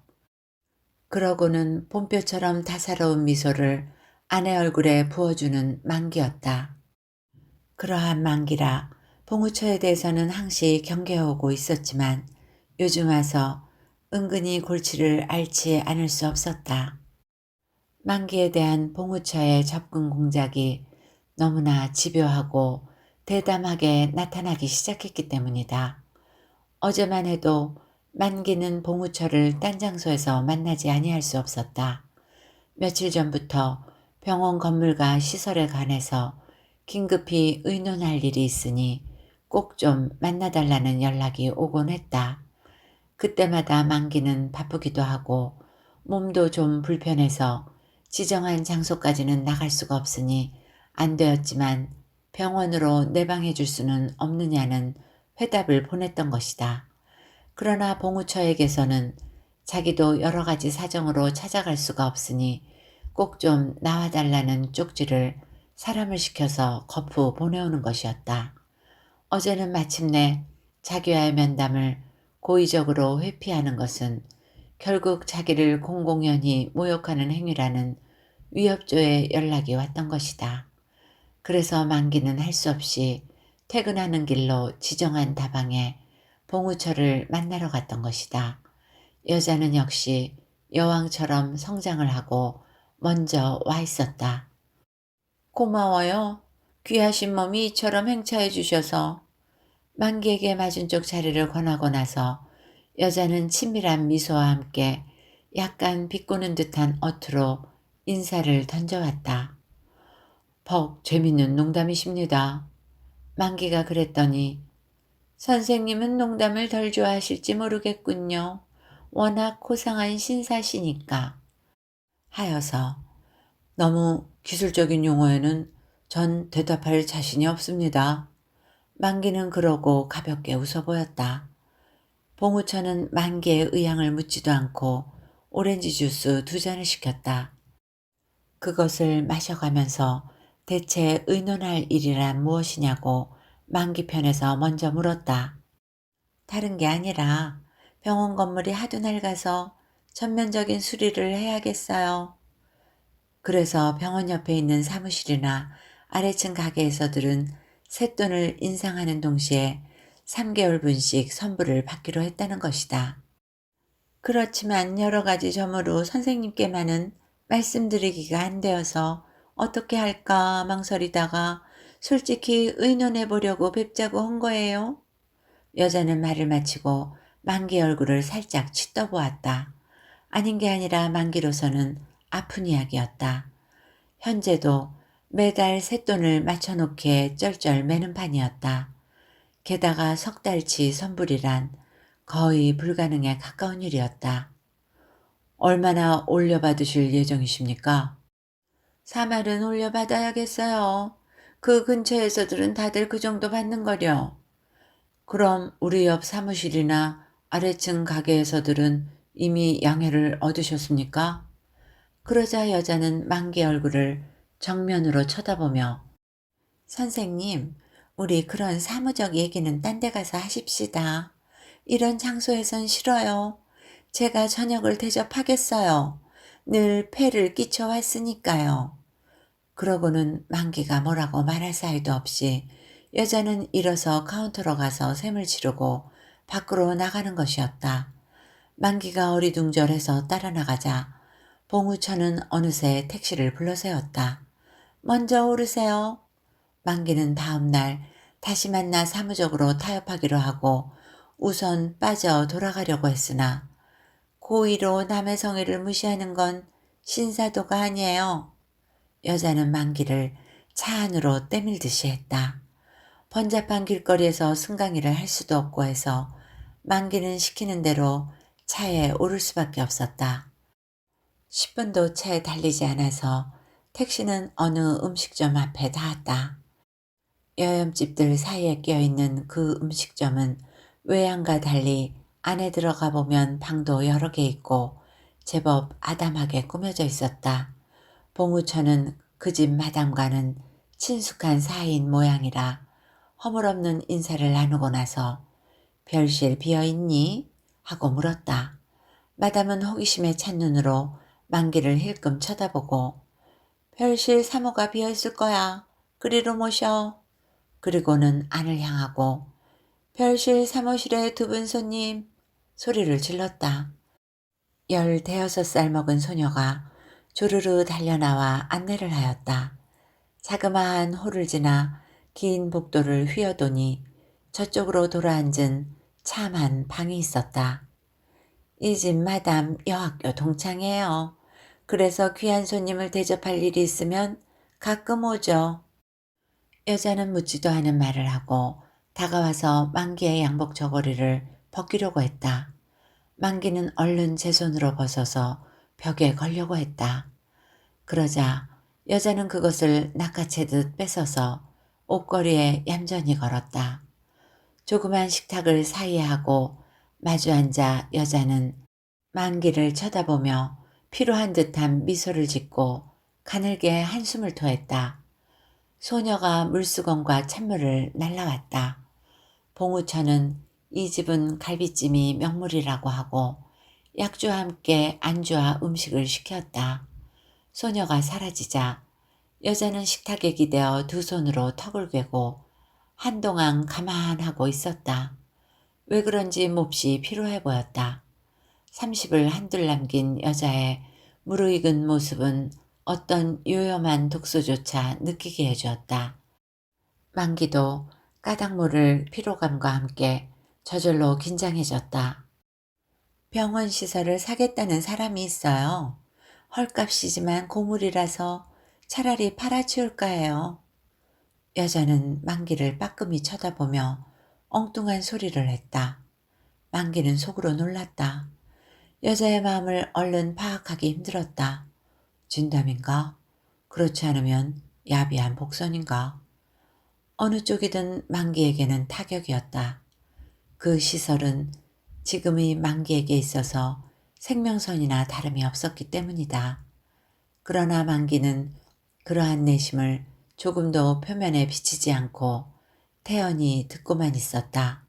그러고는 봄볕처럼 따사로운 미소를 아내 얼굴에 부어주는 만기였다. 그러한 만기라 봉우처에 대해서는 항시 경계하고 있었지만 요즘 와서 은근히 골치를 앓지 않을 수 없었다. 만기에 대한 봉우처의 접근 공작이 너무나 집요하고 대담하게 나타나기 시작했기 때문이다. 어제만 해도 만기는 봉우처를 딴 장소에서 만나지 아니할 수 없었다. 며칠 전부터 병원 건물과 시설에 관해서 긴급히 의논할 일이 있으니 꼭 좀 만나달라는 연락이 오곤 했다. 그때마다 만기는 바쁘기도 하고 몸도 좀 불편해서 지정한 장소까지는 나갈 수가 없으니 안 되었지만 병원으로 내방해 줄 수는 없느냐는 회답을 보냈던 것이다. 그러나 봉우처에게서는 자기도 여러 가지 사정으로 찾아갈 수가 없으니 꼭 좀 나와달라는 쪽지를 사람을 시켜서 거푸 보내오는 것이었다. 어제는 마침내 자기와의 면담을 고의적으로 회피하는 것은 결국 자기를 공공연히 모욕하는 행위라는 위협조의 연락이 왔던 것이다. 그래서 만기는 할 수 없이 퇴근하는 길로 지정한 다방에 봉우처를 만나러 갔던 것이다. 여자는 역시 여왕처럼 성장을 하고 먼저 와 있었다. 고마워요. 귀하신 몸이 이처럼 행차해 주셔서. 만기에게 맞은쪽 자리를 권하고 나서 여자는 친밀한 미소와 함께 약간 비꼬는 듯한 어투로 인사를 던져왔다. 퍽 재밌는 농담이십니다. 만기가 그랬더니 선생님은 농담을 덜 좋아하실지 모르겠군요. 워낙 고상한 신사시니까. 하여서 너무 기술적인 용어에는 전 대답할 자신이 없습니다. 만기는 그러고 가볍게 웃어 보였다. 봉우처는 만기의 의향을 묻지도 않고 오렌지 주스 2잔을 시켰다. 그것을 마셔가면서 대체 의논할 일이란 무엇이냐고 만기 편에서 먼저 물었다. 다른 게 아니라 병원 건물이 하도 낡아서 전면적인 수리를 해야겠어요. 그래서 병원 옆에 있는 사무실이나 아래층 가게에서들은 쇳돈을 인상하는 동시에 3개월분씩 선불을 받기로 했다는 것이다. 그렇지만 여러 가지 점으로 선생님께만은 말씀드리기가 안 되어서 어떻게 할까 망설이다가 솔직히 의논해 보려고 뵙자고 한 거예요. 여자는 말을 마치고 만기 얼굴을 살짝 치떠보았다. 아닌 게 아니라 만기로서는 아픈 이야기였다. 현재도 매달 쇳돈을 맞춰놓기에 쩔쩔 매는 판이었다. 게다가 석 달치 선불이란 거의 불가능에 가까운 일이었다. 얼마나 올려받으실 예정이십니까? 4말은 올려받아야겠어요. 그 근처에서들은 다들 그 정도 받는 거려. 그럼 우리 옆 사무실이나 아래층 가게에서들은 이미 양해를 얻으셨습니까? 그러자 여자는 만기 얼굴을 정면으로 쳐다보며 선생님, 우리 그런 사무적 얘기는 딴 데 가서 하십시다. 이런 장소에선 싫어요. 제가 저녁을 대접하겠어요. 늘 폐를 끼쳐왔으니까요. 그러고는 만기가 뭐라고 말할 사이도 없이 여자는 일어서 카운터로 가서 셈을 치르고 밖으로 나가는 것이었다. 만기가 어리둥절해서 따라 나가자 봉우처는 어느새 택시를 불러세웠다. 먼저 오르세요. 만기는 다음 날 다시 만나 사무적으로 타협하기로 하고 우선 빠져 돌아가려고 했으나 고의로 남의 성의를 무시하는 건 신사도가 아니에요. 여자는 만기를 차 안으로 때밀듯이 했다. 번잡한 길거리에서 승강이를 할 수도 없고 해서 만기는 시키는 대로 차에 오를 수밖에 없었다. 10분도 채 달리지 않아서 택시는 어느 음식점 앞에 닿았다. 여염집들 사이에 끼어있는 그 음식점은 외양과 달리 안에 들어가 보면 방도 여러 개 있고 제법 아담하게 꾸며져 있었다. 봉우천은 그 집 마담과는 친숙한 사이인 모양이라 허물없는 인사를 나누고 나서 별실 비어있니? 하고 물었다. 마담은 호기심에 찬 눈으로 만기를 힐끔 쳐다보고 별실 3호가 비어있을 거야. 그리로 모셔. 그리고는 안을 향하고 별실 3호실에 두 분 손님 소리를 질렀다. 15살 먹은 소녀가 조르르 달려나와 안내를 하였다. 자그마한 홀을 지나 긴 복도를 휘어도니 저쪽으로 돌아앉은 참한 방이 있었다. 이 집 마담 여학교 동창이에요. 그래서 귀한 손님을 대접할 일이 있으면 가끔 오죠. 여자는 묻지도 않은 말을 하고 다가와서 만기의 양복 저고리를 벗기려고 했다. 만기는 얼른 제 손으로 벗어서 벽에 걸려고 했다. 그러자 여자는 그것을 낚아채듯 뺏어서 옷걸이에 얌전히 걸었다. 조그만 식탁을 사이에 하고 마주 앉아 여자는 만기를 쳐다보며 피로한 듯한 미소를 짓고 가늘게 한숨을 토했다. 소녀가 물수건과 찬물을 날라왔다. 봉우천은 이 집은 갈비찜이 명물이라고 하고 약주와 함께 안주와 음식을 시켰다. 소녀가 사라지자 여자는 식탁에 기대어 두 손으로 턱을 괴고 한동안 가만하고 있었다. 왜 그런지 몹시 피로해 보였다. 30을 한둘 남긴 여자의 무르익은 모습은 어떤 요염한 독소조차 느끼게 해주었다. 만기도 까닭 모를 피로감과 함께 저절로 긴장해졌다. 병원 시설을 사겠다는 사람이 있어요. 헐값이지만 고물이라서 차라리 팔아치울까 해요. 여자는 만기를 빠끔히 쳐다보며 엉뚱한 소리를 했다. 만기는 속으로 놀랐다. 여자의 마음을 얼른 파악하기 힘들었다. 진담인가? 그렇지 않으면 야비한 복선인가? 어느 쪽이든 만기에게는 타격이었다. 그 시설은 지금의 만기에게 있어서 생명선이나 다름이 없었기 때문이다. 그러나 만기는 그러한 내심을 조금도 표면에 비치지 않고 태연히 듣고만 있었다.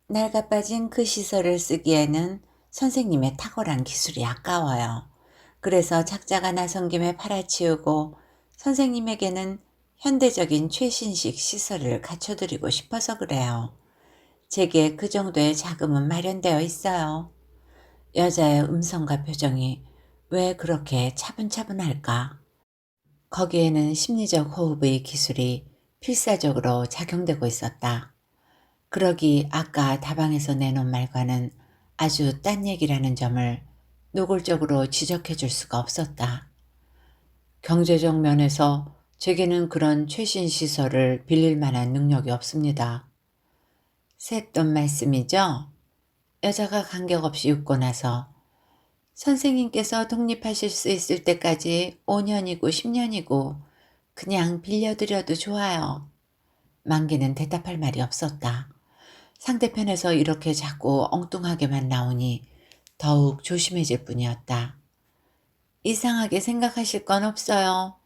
낡아빠진 그 시설을 쓰기에는 선생님의 탁월한 기술이 아까워요. 그래서 작자가 나선 김에 팔아치우고 선생님에게는 현대적인 최신식 시설을 갖춰드리고 싶어서 그래요. 제게 그 정도의 자금은 마련되어 있어요. 여자의 음성과 표정이 왜 그렇게 차분차분할까? 거기에는 심리적 호흡의 기술이 필사적으로 작용되고 있었다. 그러기 아까 다방에서 내놓은 말과는 아주 딴 얘기라는 점을 노골적으로 지적해 줄 수가 없었다. 경제적 면에서 제게는 그런 최신 시설을 빌릴 만한 능력이 없습니다. 쇳돈 말씀이죠? 여자가 간격없이 웃고 나서 선생님께서 독립하실 수 있을 때까지 5년이고 10년이고 그냥 빌려드려도 좋아요. 만기는 대답할 말이 없었다. 상대편에서 이렇게 자꾸 엉뚱하게만 나오니 더욱 조심해질 뿐이었다. 이상하게 생각하실 건 없어요.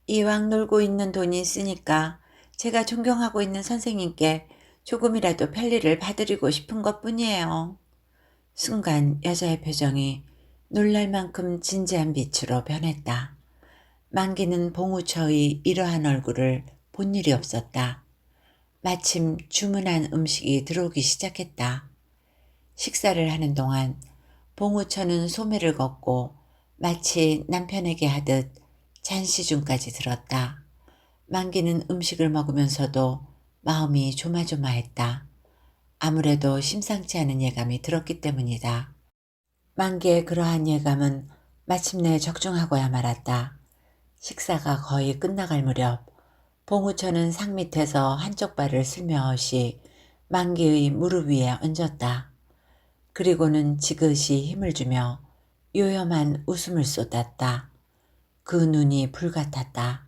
이왕 놀고 있는 돈이 있으니까 제가 존경하고 있는 선생님께 조금이라도 편리를 봐드리고 싶은 것뿐이에요. 순간 여자의 표정이 놀랄 만큼 진지한 빛으로 변했다. 만기는 봉우처의 이러한 얼굴을 본 일이 없었다. 마침 주문한 음식이 들어오기 시작했다. 식사를 하는 동안 봉우처는 소매를 걷고 마치 남편에게 하듯 잔시중까지 들었다. 만기는 음식을 먹으면서도 마음이 조마조마했다. 아무래도 심상치 않은 예감이 들었기 때문이다. 만기의 그러한 예감은 마침내 적중하고야 말았다. 식사가 거의 끝나갈 무렵 봉우처는 상 밑에서 한쪽 발을 슬며시 만기의 무릎 위에 얹었다. 그리고는 지그시 힘을 주며 요염한 웃음을 쏟았다. 그 눈이 불같았다.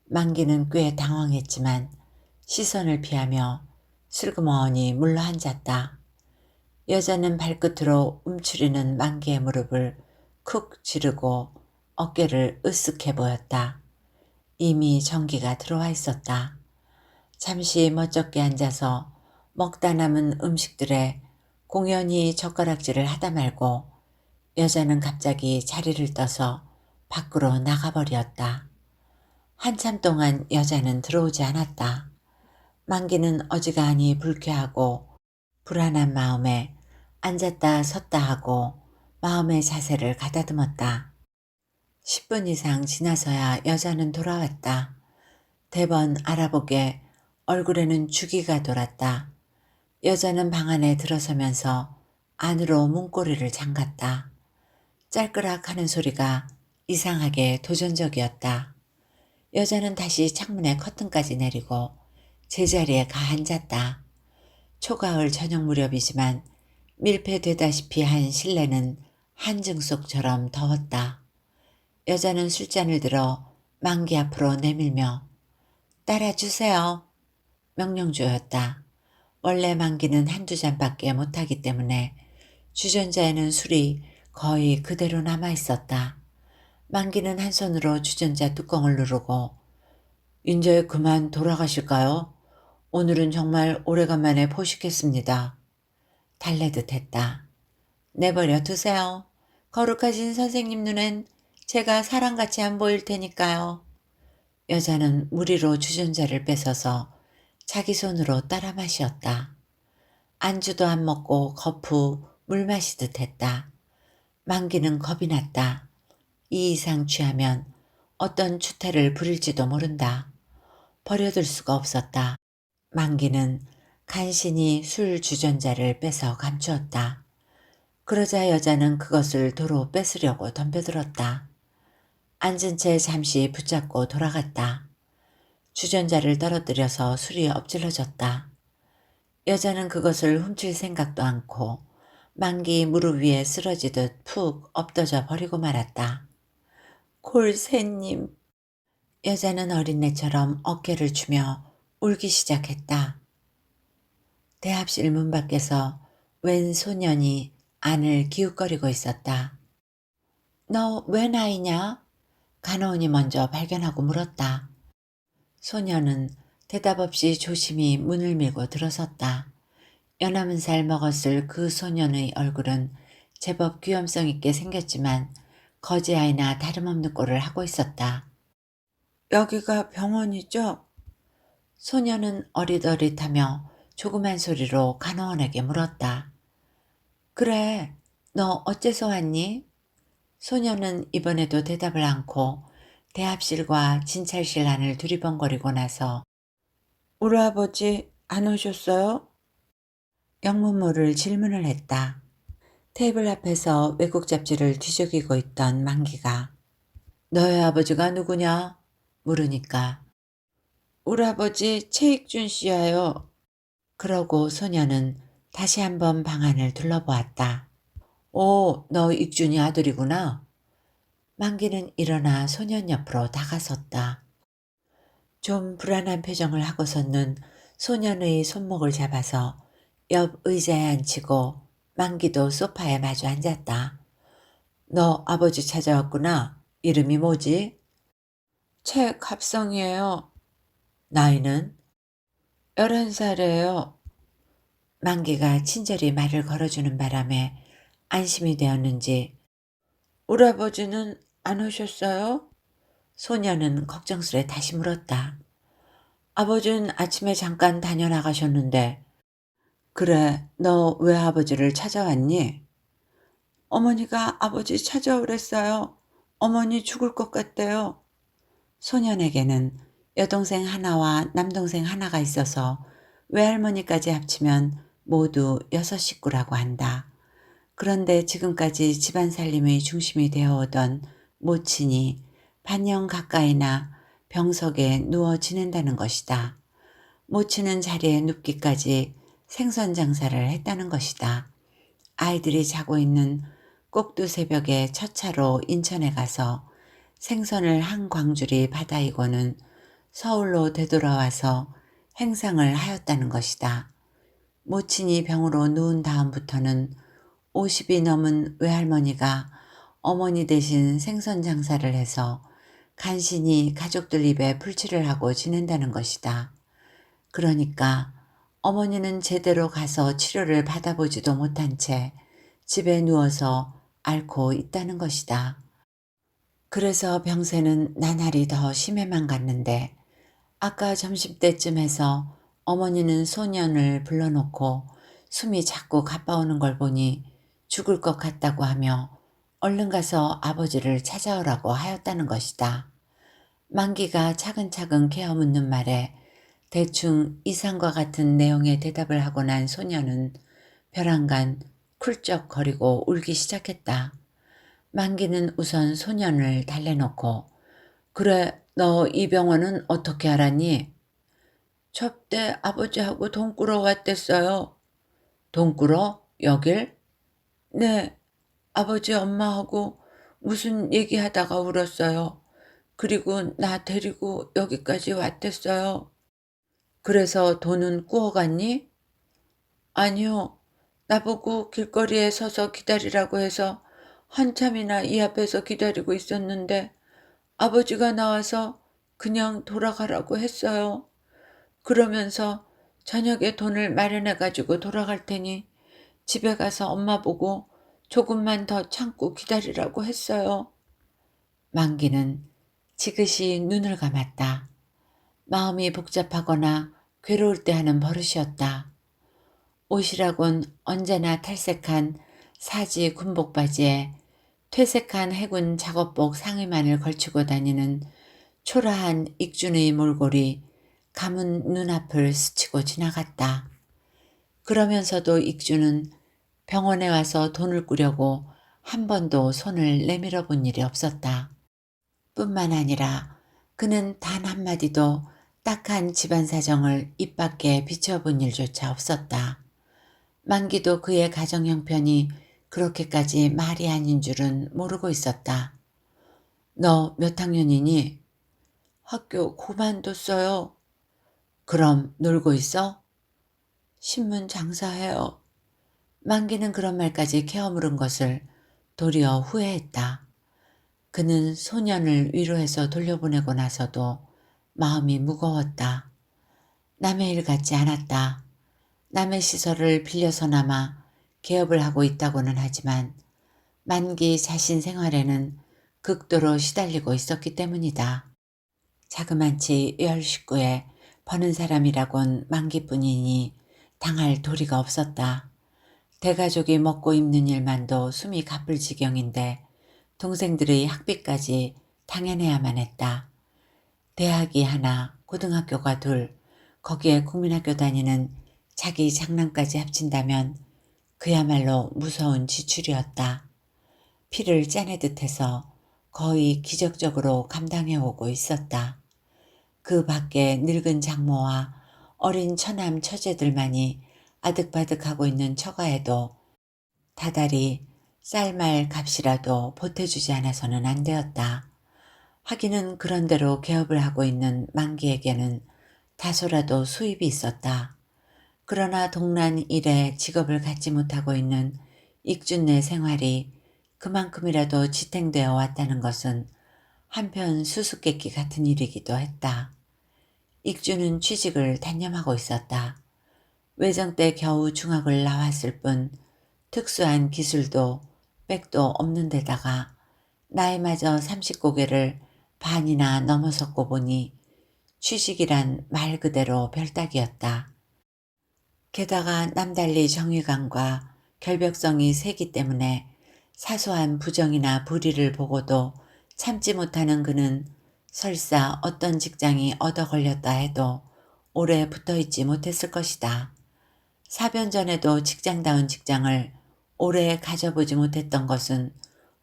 만기는 꽤 당황했지만 시선을 피하며 슬그머니 물러앉았다. 여자는 발끝으로 움츠리는 만기의 무릎을 쿡 찌르고 어깨를 으쓱해 보였다. 이미 전기가 들어와 있었다. 잠시 멋쩍게 앉아서 먹다 남은 음식들에 공연히 젓가락질을 하다 말고 여자는 갑자기 자리를 떠서 밖으로 나가버렸다. 한참 동안 여자는 들어오지 않았다. 만기는 어지간히 불쾌하고 불안한 마음에 앉았다 섰다 하고 마음의 자세를 가다듬었다. 10분 이상 지나서야 여자는 돌아왔다. 대번 알아보게 얼굴에는 주기가 돌았다. 여자는 방 안에 들어서면서 안으로 문고리를 잠갔다. 짤끄락 하는 소리가 이상하게 도전적이었다. 여자는 다시 창문에 커튼까지 내리고 제자리에 가 앉았다. 초가을 저녁 무렵이지만 밀폐되다시피 한 실내는 한증속처럼 더웠다. 여자는 술잔을 들어 만기 앞으로 내밀며 따라주세요. 명령조였다. 원래 만기는 한두 잔밖에 못하기 때문에 주전자에는 술이 거의 그대로 남아있었다. 만기는 한 손으로 주전자 뚜껑을 누르고 이제 그만 돌아가실까요? 오늘은 정말 오래간만에 포식했습니다. 달래듯 했다. 내버려 두세요. 거룩하신 선생님 눈엔 제가 사람같이 안 보일 테니까요. 여자는 무리로 주전자를 뺏어서 자기 손으로 따라 마셨다. 안주도 안 먹고 거푸 물 마시듯 했다. 만기는 겁이 났다. 이 이상 취하면 어떤 추태를 부릴지도 모른다. 버려둘 수가 없었다. 만기는 간신히 술 주전자를 뺏어 감추었다. 그러자 여자는 그것을 도로 뺏으려고 덤벼들었다. 앉은 채 잠시 붙잡고 돌아갔다. 주전자를 떨어뜨려서 술이 엎질러졌다. 여자는 그것을 훔칠 생각도 않고 만기 무릎 위에 쓰러지듯 푹 엎어져 버리고 말았다. 골새님. 여자는 어린애처럼 어깨를 추며 울기 시작했다. 대합실 문 밖에서 웬 소년이 안을 기웃거리고 있었다. 너 왜 나이냐? 간호원이 먼저 발견하고 물었다. 소년은 대답 없이 조심히 문을 밀고 들어섰다. 연함은 살 먹었을 그 소년의 얼굴은 제법 귀염성 있게 생겼지만 거지아이나 다름없는 꼴을 하고 있었다. 여기가 병원이죠? 소년은 어릿어릿하며 조그만 소리로 간호원에게 물었다. 그래, 너 어째서 왔니? 소년은 이번에도 대답을 않고 대합실과 진찰실 안을 두리번거리고 나서 우리 아버지 안 오셨어요? 영문모를 질문을 했다. 테이블 앞에서 외국 잡지를 뒤적이고 있던 만기가 너의 아버지가 누구냐? 물으니까 우리 아버지 최익준 씨야요. 그러고 소녀는 다시 한번 방 안을 둘러보았다. 오, 너 익준이 아들이구나. 만기는 일어나 소년 옆으로 다가섰다. 좀 불안한 표정을 하고서는 소년의 손목을 잡아서 옆 의자에 앉히고 만기도 소파에 마주 앉았다. 너 아버지 찾아왔구나. 이름이 뭐지? 최갑성이에요. 나이는? 11살이에요. 만기가 친절히 말을 걸어주는 바람에 안심이 되었는지 우리 아버지는 안 오셨어요? 소녀는 걱정스레 다시 물었다. 아버지는 아침에 잠깐 다녀나가셨는데 그래, 너 왜 아버지를 찾아왔니? 어머니가 아버지 찾아오랬어요. 어머니 죽을 것 같대요. 소년에게는 여동생 하나와 남동생 하나가 있어서 외할머니까지 합치면 모두 6식구라고 한다. 그런데 지금까지 집안 살림의 중심이 되어오던 모친이 반년 가까이나 병석에 누워 지낸다는 것이다. 모친은 자리에 눕기까지 생선 장사를 했다는 것이다. 아이들이 자고 있는 꼭두 새벽에 첫 차로 인천에 가서 생선을 한 광주리 받아이고는 서울로 되돌아와서 행상을 하였다는 것이다. 모친이 병으로 누운 다음부터는 50이 넘은 외할머니가 어머니 대신 생선 장사를 해서 간신히 가족들 입에 풀칠을 하고 지낸다는 것이다. 그러니까 어머니는 제대로 가서 치료를 받아보지도 못한 채 집에 누워서 앓고 있다는 것이다. 그래서 병세는 나날이 더 심해만 갔는데 아까 점심때쯤에서 어머니는 소년을 불러놓고 숨이 자꾸 가빠오는 걸 보니 죽을 것 같다고 하며 얼른 가서 아버지를 찾아오라고 하였다는 것이다. 만기가 차근차근 케어 묻는 말에 대충 이상과 같은 내용의 대답을 하고 난 소년은 벼랑간 쿨쩍거리고 울기 시작했다. 만기는 우선 소년을 달래놓고 그래, 너 이 병원은 어떻게 알았니? 접대 아버지하고 돈 꾸러 왔댔어요. 돈 꾸러? 여길? 네, 아버지 엄마하고 무슨 얘기하다가 울었어요. 그리고 나 데리고 여기까지 왔댔어요. 그래서 돈은 꾸어갔니? 아니요. 나보고 길거리에 서서 기다리라고 해서 한참이나 이 앞에서 기다리고 있었는데 아버지가 나와서 그냥 돌아가라고 했어요. 그러면서 저녁에 돈을 마련해 가지고 돌아갈 테니 집에 가서 엄마 보고 조금만 더 참고 기다리라고 했어요. 만기는 지그시 눈을 감았다. 마음이 복잡하거나 괴로울 때 하는 버릇이었다. 옷이라곤 언제나 탈색한 사지 군복 바지에 퇴색한 해군 작업복 상의만을 걸치고 다니는 초라한 익준의 몰골이 감은 눈앞을 스치고 지나갔다. 그러면서도 익준은 병원에 와서 돈을 꾸려고 한 번도 손을 내밀어 본 일이 없었다. 뿐만 아니라 그는 단 한마디도 딱한 집안 사정을 입 밖에 비춰본 일조차 없었다. 만기도 그의 가정 형편이 그렇게까지 말이 아닌 줄은 모르고 있었다. 너 몇 학년이니? 학교 그만뒀어요. 그럼 놀고 있어? 신문 장사해요. 만기는 그런 말까지 케어 물은 것을 도리어 후회했다. 그는 소년을 위로해서 돌려보내고 나서도 마음이 무거웠다. 남의 일 같지 않았다. 남의 시설을 빌려서나마 개업을 하고 있다고는 하지만 만기 자신 생활에는 극도로 시달리고 있었기 때문이다. 자그만치 10식구에 버는 사람이라곤 만기뿐이니 당할 도리가 없었다. 대가족이 먹고 입는 일만도 숨이 가쁠 지경인데 동생들의 학비까지 당연해야만 했다. 대학이 하나, 고등학교가 둘, 거기에 국민학교 다니는 자기 장남까지 합친다면 그야말로 무서운 지출이었다. 피를 짜내듯 해서 거의 기적적으로 감당해오고 있었다. 그 밖에 늙은 장모와 어린 처남 처제들만이 아득바득하고 있는 처가에도 다달이 쌀말 값이라도 보태주지 않아서는 안 되었다. 하기는 그런대로 개업을 하고 있는 만기에게는 다소라도 수입이 있었다. 그러나 동란 일에 직업을 갖지 못하고 있는 익준네 생활이 그만큼이라도 지탱되어 왔다는 것은 한편 수수께끼 같은 일이기도 했다. 익준은 취직을 단념하고 있었다. 외정 때 겨우 중학을 나왔을 뿐 특수한 기술도 백도 없는 데다가 나이마저 30고개를 반이나 넘어섰고 보니 취직이란 말 그대로 별따기였다. 게다가 남달리 정의감과 결벽성이 세기 때문에 사소한 부정이나 불의를 보고도 참지 못하는 그는 설사 어떤 직장이 얻어 걸렸다 해도 오래 붙어있지 못했을 것이다. 사변 전에도 직장다운 직장을 오래 가져보지 못했던 것은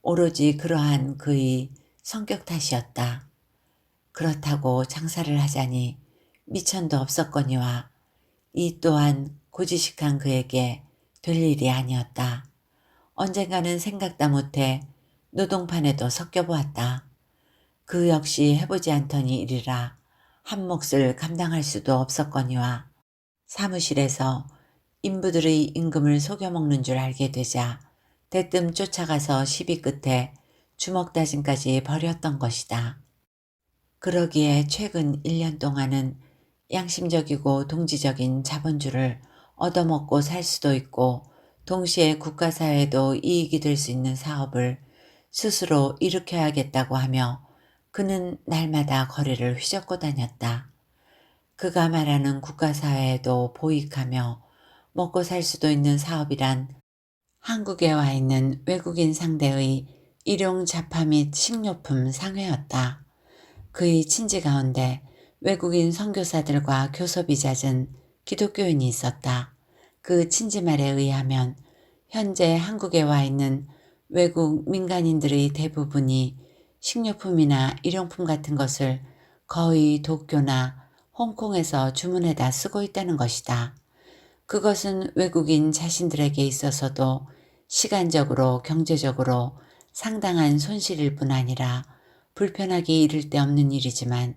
오로지 그러한 그의 성격 탓이었다. 그렇다고 장사를 하자니 미천도 없었거니와 이 또한 고지식한 그에게 될 일이 아니었다. 언젠가는 생각다 못해 노동판에도 섞여보았다. 그 역시 해보지 않더니 이리라 한 몫을 감당할 수도 없었거니와 사무실에서 인부들의 임금을 속여먹는 줄 알게 되자 대뜸 쫓아가서 시비 끝에 주먹다짐까지 벌였던 것이다. 그러기에 최근 1년 동안은 양심적이고 동지적인 자본주를 얻어먹고 살 수도 있고 동시에 국가사회에도 이익이 될 수 있는 사업을 스스로 일으켜야겠다고 하며 그는 날마다 거리를 휘젓고 다녔다. 그가 말하는 국가사회에도 보익하며 먹고 살 수도 있는 사업이란 한국에 와 있는 외국인 상대의 일용 잡화 및 식료품 상회였다. 그의 친지 가운데 외국인 선교사들과 교섭이 잦은 기독교인이 있었다. 그 친지 말에 의하면 현재 한국에 와 있는 외국 민간인들의 대부분이 식료품이나 일용품 같은 것을 거의 도쿄나 홍콩에서 주문해다 쓰고 있다는 것이다. 그것은 외국인 자신들에게 있어서도 시간적으로 경제적으로 상당한 손실일 뿐 아니라 불편하기 이를 데 없는 일이지만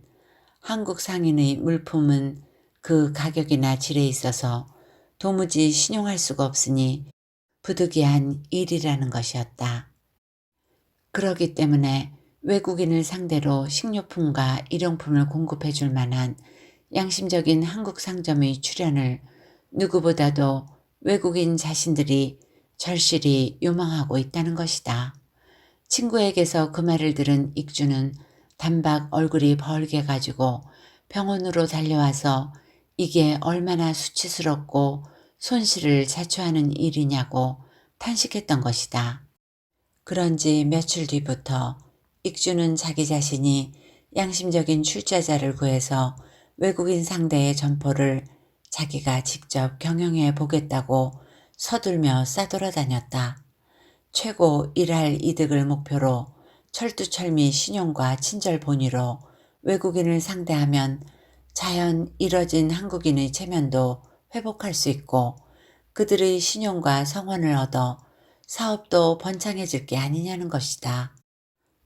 한국 상인의 물품은 그 가격이나 질에 있어서 도무지 신용할 수가 없으니 부득이한 일이라는 것이었다. 그러기 때문에 외국인을 상대로 식료품과 일용품을 공급해 줄 만한 양심적인 한국 상점의 출현을 누구보다도 외국인 자신들이 절실히 요망하고 있다는 것이다. 친구에게서 그 말을 들은 익주는 단박 얼굴이 벌게 가지고 병원으로 달려와서 이게 얼마나 수치스럽고 손실을 자초하는 일이냐고 탄식했던 것이다. 그런지 며칠 뒤부터 익주는 자기 자신이 양심적인 출자자를 구해서 외국인 상대의 점포를 자기가 직접 경영해 보겠다고 서둘며 싸돌아다녔다. 최고 일할 이득을 목표로 철두철미 신용과 친절 본의로 외국인을 상대하면 자연 이뤄진 한국인의 체면도 회복할 수 있고 그들의 신용과 성원을 얻어 사업도 번창해질 게 아니냐는 것이다.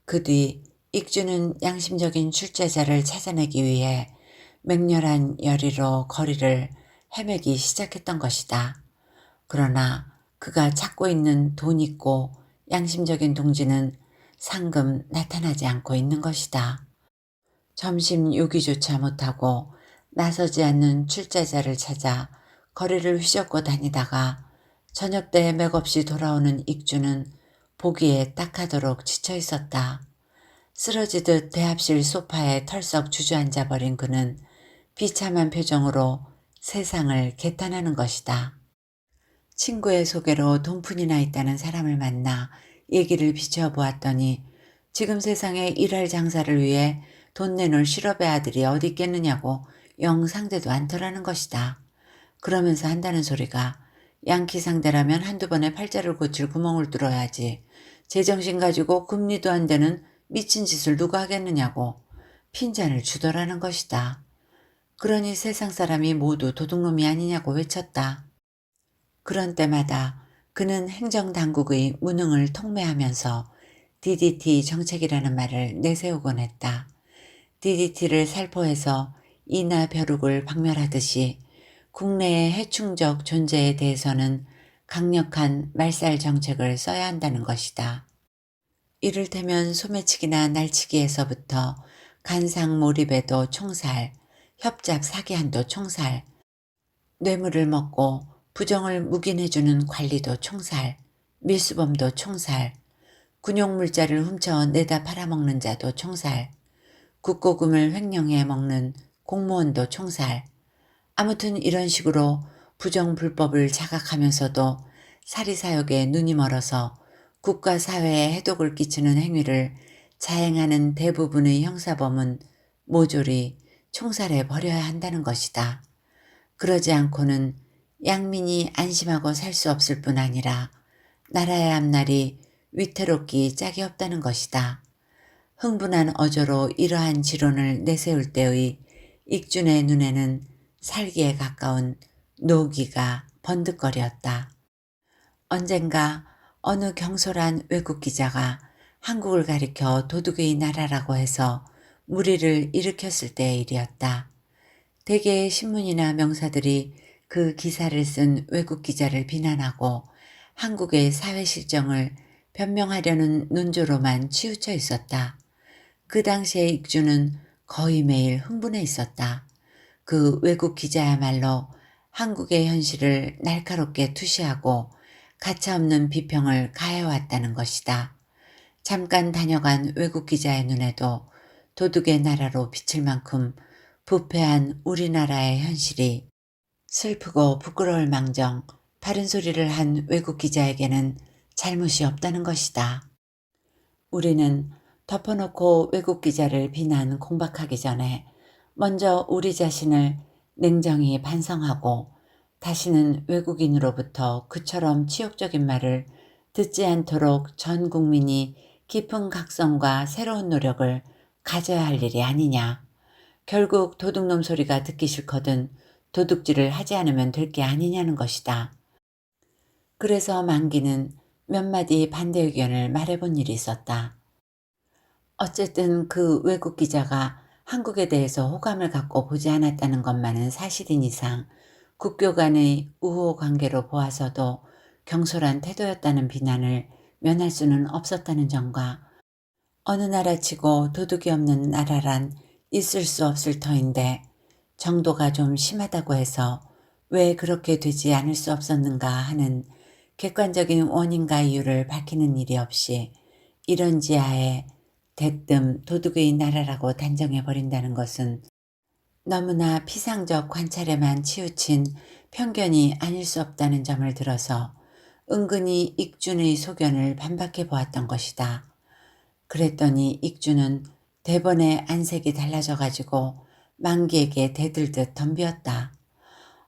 그 뒤 익주는 양심적인 출제자를 찾아내기 위해 맹렬한 열의로 거리를 헤매기 시작했던 것이다. 그러나 그가 찾고 있는 돈 있고 양심적인 동지는 상금 나타나지 않고 있는 것이다. 점심 요기조차 못하고 나서지 않는 출제자를 찾아 거리를 휘젓고 다니다가 저녁 때 맥없이 돌아오는 익주는 보기에 딱하도록 지쳐 있었다. 쓰러지듯 대합실 소파에 털썩 주저앉아 버린 그는 비참한 표정으로 세상을 개탄하는 것이다. 친구의 소개로 돈푼이나 있다는 사람을 만나 얘기를 비춰보았더니 지금 세상에 일할 장사를 위해 돈 내놓을 실업의 아들이 어디 있겠느냐고 영 상대도 않더라는 것이다. 그러면서 한다는 소리가 양키 상대라면 한두 번에 팔자를 고칠 구멍을 뚫어야지. 제정신 가지고 금리도 안 되는 미친 짓을 누가 하겠느냐고 핀잔을 주더라는 것이다. 그러니 세상 사람이 모두 도둑놈이 아니냐고 외쳤다. 그런 때마다 그는 행정당국의 무능을 통매하면서 DDT 정책이라는 말을 내세우곤 했다. DDT를 살포해서 이나 벼룩을 박멸하듯이 국내의 해충적 존재에 대해서는 강력한 말살 정책을 써야 한다는 것이다. 이를테면 소매치기나 날치기에서부터 간상 몰입에도 총살, 협잡 사기한도 총살, 뇌물을 먹고 부정을 묵인해주는 관리도 총살, 밀수범도 총살, 군용물자를 훔쳐 내다 팔아먹는 자도 총살, 국고금을 횡령해 먹는 공무원도 총살. 아무튼 이런 식으로 부정불법을 자각하면서도 사리사욕에 눈이 멀어서 국가 사회에 해독을 끼치는 행위를 자행하는 대부분의 형사범은 모조리 총살해 버려야 한다는 것이다. 그러지 않고는 양민이 안심하고 살 수 없을 뿐 아니라 나라의 앞날이 위태롭기 짝이 없다는 것이다. 흥분한 어조로 이러한 지론을 내세울 때의 익준의 눈에는 살기에 가까운 노기가 번득거렸다. 언젠가 어느 경솔한 외국 기자가 한국을 가리켜 도둑의 나라라고 해서 무리를 일으켰을 때의 일이었다. 대개의 신문이나 명사들이 그 기사를 쓴 외국 기자를 비난하고 한국의 사회 실정을 변명하려는 논조로만 치우쳐 있었다. 그 당시에 익주는 거의 매일 흥분해 있었다. 그 외국 기자야말로 한국의 현실을 날카롭게 투시하고 가차없는 비평을 가해왔다는 것이다. 잠깐 다녀간 외국 기자의 눈에도 도둑의 나라로 비칠 만큼 부패한 우리나라의 현실이 슬프고 부끄러울 망정 바른 소리를 한 외국 기자에게는 잘못이 없다는 것이다. 우리는 덮어놓고 외국 기자를 비난 공박하기 전에 먼저 우리 자신을 냉정히 반성하고 다시는 외국인으로부터 그처럼 치욕적인 말을 듣지 않도록 전 국민이 깊은 각성과 새로운 노력을 가져야 할 일이 아니냐. 결국 도둑놈 소리가 듣기 싫거든 도둑질을 하지 않으면 될 게 아니냐는 것이다. 그래서 만기는 몇 마디 반대 의견을 말해본 일이 있었다. 어쨌든 그 외국 기자가 한국에 대해서 호감을 갖고 보지 않았다는 것만은 사실인 이상 국교 간의 우호 관계로 보아서도 경솔한 태도였다는 비난을 면할 수는 없었다는 점과 어느 나라치고 도둑이 없는 나라란 있을 수 없을 터인데 정도가 좀 심하다고 해서 왜 그렇게 되지 않을 수 없었는가 하는 객관적인 원인과 이유를 밝히는 일이 없이 이런 지하에 대뜸 도둑의 나라라고 단정해버린다는 것은 너무나 피상적 관찰에만 치우친 편견이 아닐 수 없다는 점을 들어서 은근히 익준의 소견을 반박해 보았던 것이다. 그랬더니 익준은 대번에 안색이 달라져 가지고 만기에게 대들듯 덤비었다.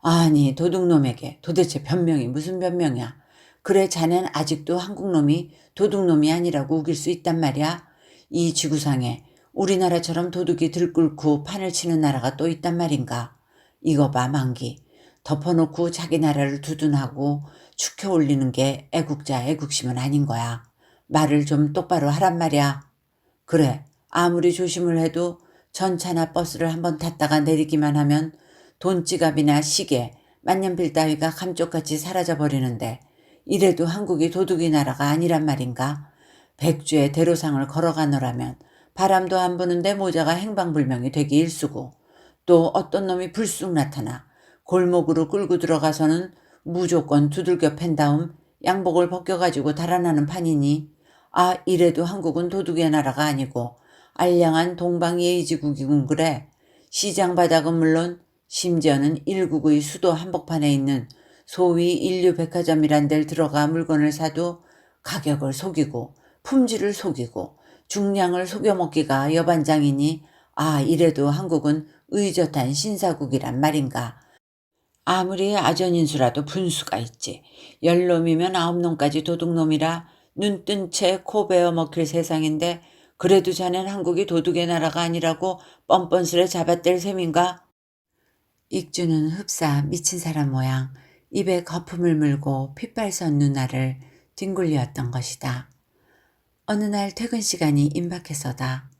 아니 도둑놈에게 도대체 변명이 무슨 변명이야. 그래 자넨 아직도 한국놈이 도둑놈이 아니라고 우길 수 있단 말이야. 이 지구상에 우리나라처럼 도둑이 들끓고 판을 치는 나라가 또 있단 말인가. 이거 봐 만기. 덮어놓고 자기 나라를 두둔하고 축혀 올리는 게 애국자 애국심은 아닌 거야. 말을 좀 똑바로 하란 말이야. 그래 아무리 조심을 해도 전차나 버스를 한번 탔다가 내리기만 하면 돈지갑이나 시계, 만년필 따위가 감쪽같이 사라져버리는데 이래도 한국이 도둑이 나라가 아니란 말인가? 백주에 대로상을 걸어가노라면 바람도 안 부는데 모자가 행방불명이 되기 일쑤고 또 어떤 놈이 불쑥 나타나 골목으로 끌고 들어가서는 무조건 두들겨 팬 다음 양복을 벗겨가지고 달아나는 판이니 아 이래도 한국은 도둑의 나라가 아니고 알량한 동방예의지국이군 그래. 시장 바닥은 물론 심지어는 일국의 수도 한복판에 있는 소위 인류백화점이란 데를 들어가 물건을 사도 가격을 속이고 품질을 속이고 중량을 속여먹기가 여반장이니 아 이래도 한국은 의젓한 신사국이란 말인가. 아무리 아전인수라도 분수가 있지. 10놈이면 9놈까지 도둑놈이라 눈 뜬 채 코 베어 먹힐 세상인데 그래도 자넨 한국이 도둑의 나라가 아니라고 뻔뻔스레 잡아댈 셈인가? 익주는 흡사 미친 사람 모양 입에 거품을 물고 핏발선 누나를 뒹굴렸던 것이다. 어느 날 퇴근 시간이 임박해서다.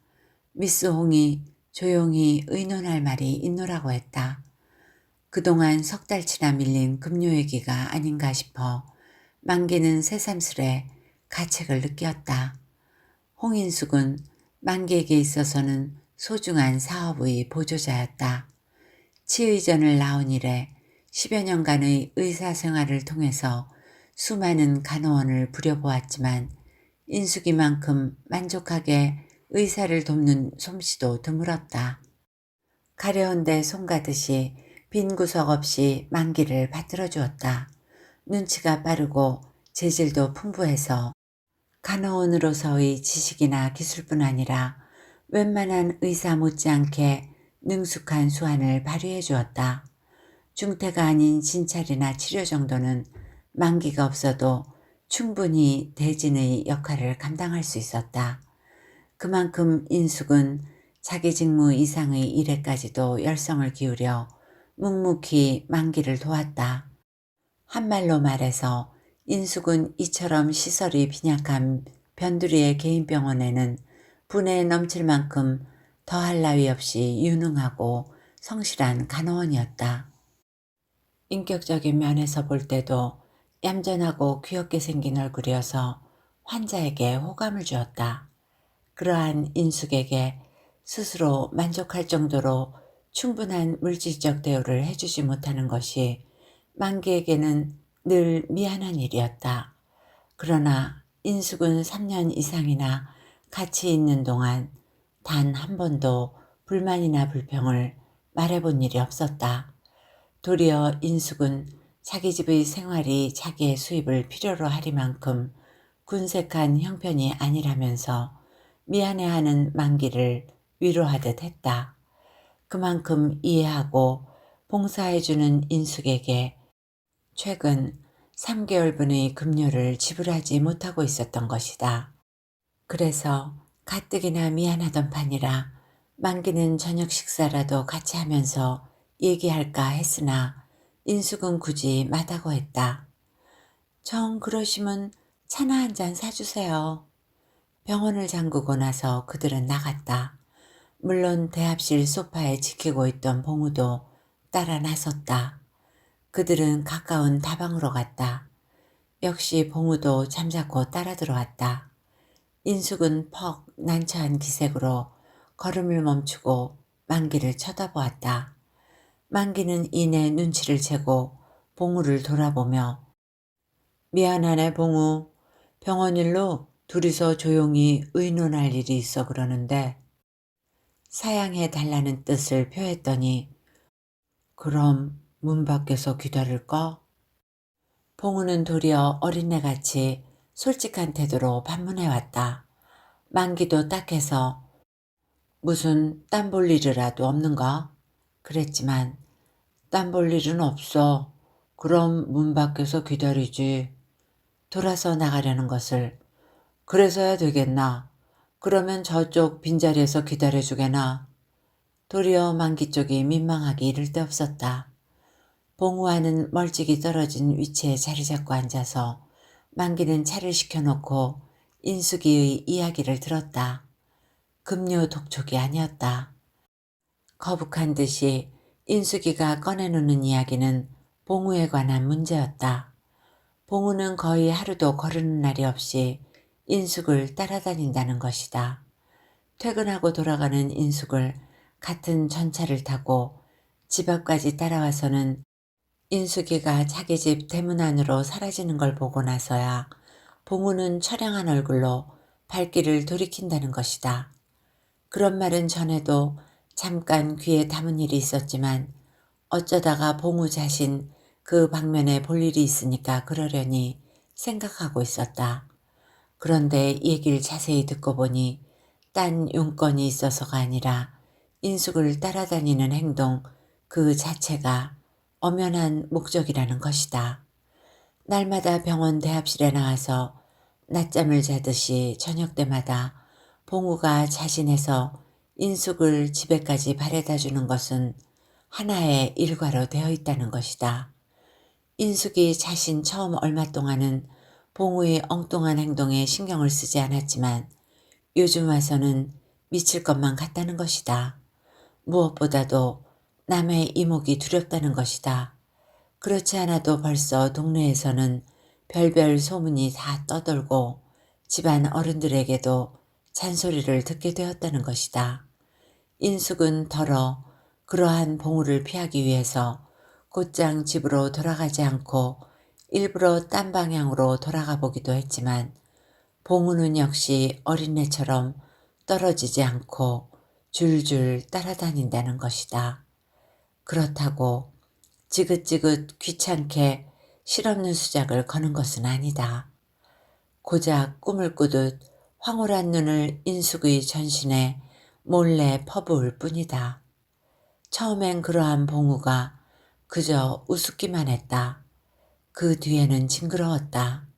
미스 홍이 조용히 의논할 말이 있노라고 했다. 그동안 석 달치나 밀린 급료 얘기가 아닌가 싶어 만기는 새삼스레 가책을 느꼈다. 홍인숙은 만기에게 있어서는 소중한 사업의 보조자였다. 치의전을 나온 이래 10여 년간의 의사생활을 통해서 수많은 간호원을 부려보았지만 인숙이만큼 만족하게 의사를 돕는 솜씨도 드물었다. 가려운데 손 가듯이 빈 구석 없이 만기를 받들어 주었다. 눈치가 빠르고 재질도 풍부해서 간호원으로서의 지식이나 기술뿐 아니라 웬만한 의사 못지않게 능숙한 수완을 발휘해 주었다. 중태가 아닌 진찰이나 치료 정도는 만기가 없어도 충분히 대진의 역할을 감당할 수 있었다. 그만큼 인숙은 자기 직무 이상의 일에까지도 열성을 기울여 묵묵히 만기를 도왔다. 한말로 말해서 인숙은 이처럼 시설이 빈약한 변두리의 개인병원에는 분에 넘칠 만큼 더할 나위 없이 유능하고 성실한 간호원이었다. 인격적인 면에서 볼 때도 얌전하고 귀엽게 생긴 얼굴이어서 환자에게 호감을 주었다. 그러한 인숙에게 스스로 만족할 정도로 충분한 물질적 대우를 해주지 못하는 것이 만기에게는 늘 미안한 일이었다. 그러나 인숙은 3년 이상이나 같이 있는 동안 단 한 번도 불만이나 불평을 말해본 일이 없었다. 도리어 인숙은 자기 집의 생활이 자기의 수입을 필요로 하리만큼 군색한 형편이 아니라면서 미안해하는 만기를 위로하듯 했다. 그만큼 이해하고 봉사해주는 인숙에게 최근 3개월분의 급료를 지불하지 못하고 있었던 것이다. 그래서 가뜩이나 미안하던 판이라 만기는 저녁 식사라도 같이 하면서 얘기할까 했으나 인숙은 굳이 마다고 했다. 정 그러시면 차나 한 잔 사주세요. 병원을 잠그고 나서 그들은 나갔다. 물론 대합실 소파에 지키고 있던 봉우도 따라 나섰다. 그들은 가까운 다방으로 갔다. 역시 봉우도 잠자코 따라 들어왔다. 인숙은 퍽 난처한 기색으로 걸음을 멈추고 만기를 쳐다보았다. 만기는 이내 눈치를 채고 봉우를 돌아보며 미안하네 봉우. 병원 일로 둘이서 조용히 의논할 일이 있어 그러는데 사양해 달라는 뜻을 표했더니 그럼 문 밖에서 기다릴까? 봉우는 도리어 어린애같이 솔직한 태도로 반문해왔다. 만기도 딱해서 무슨 딴 볼 일이라도 없는가? 그랬지만 딴 볼 일은 없어. 그럼 문 밖에서 기다리지. 돌아서 나가려는 것을 그래서야 되겠나? 그러면 저쪽 빈자리에서 기다려주게나? 도리어 만기 쪽이 민망하기 이를 데 없었다. 봉우와는 멀찍이 떨어진 위치에 자리 잡고 앉아서 만기는 차를 시켜놓고 인숙이의 이야기를 들었다. 급료 독촉이 아니었다. 거북한 듯이 인숙이가 꺼내놓는 이야기는 봉우에 관한 문제였다. 봉우는 거의 하루도 거르는 날이 없이 인숙을 따라다닌다는 것이다. 퇴근하고 돌아가는 인숙을 같은 전차를 타고 집 앞까지 따라와서는 인숙이가 자기 집 대문 안으로 사라지는 걸 보고 나서야 봉우는 처량한 얼굴로 발길을 돌이킨다는 것이다. 그런 말은 전에도 잠깐 귀에 담은 일이 있었지만 어쩌다가 봉우 자신 그 방면에 볼 일이 있으니까 그러려니 생각하고 있었다. 그런데 얘기를 자세히 듣고 보니 딴 용건이 있어서가 아니라 인숙을 따라다니는 행동 그 자체가 엄연한 목적이라는 것이다. 날마다 병원 대합실에 나와서 낮잠을 자듯이 저녁 때마다 봉우가 자신해서 인숙을 집에까지 바래다 주는 것은 하나의 일과로 되어 있다는 것이다. 인숙이 자신 처음 얼마 동안은 봉우의 엉뚱한 행동에 신경을 쓰지 않았지만 요즘 와서는 미칠 것만 같다는 것이다. 무엇보다도 남의 이목이 두렵다는 것이다. 그렇지 않아도 벌써 동네에서는 별별 소문이 다 떠돌고 집안 어른들에게도 잔소리를 듣게 되었다는 것이다. 인숙은 더러 그러한 봉우를 피하기 위해서 곧장 집으로 돌아가지 않고 일부러 딴 방향으로 돌아가 보기도 했지만 봉우는 역시 어린애처럼 떨어지지 않고 줄줄 따라다닌다는 것이다. 그렇다고 지긋지긋 귀찮게 실없는 수작을 거는 것은 아니다. 고작 꿈을 꾸듯 황홀한 눈을 인숙의 전신에 몰래 퍼부을 뿐이다. 처음엔 그러한 봉우가 그저 우습기만 했다. 그 뒤에는 징그러웠다.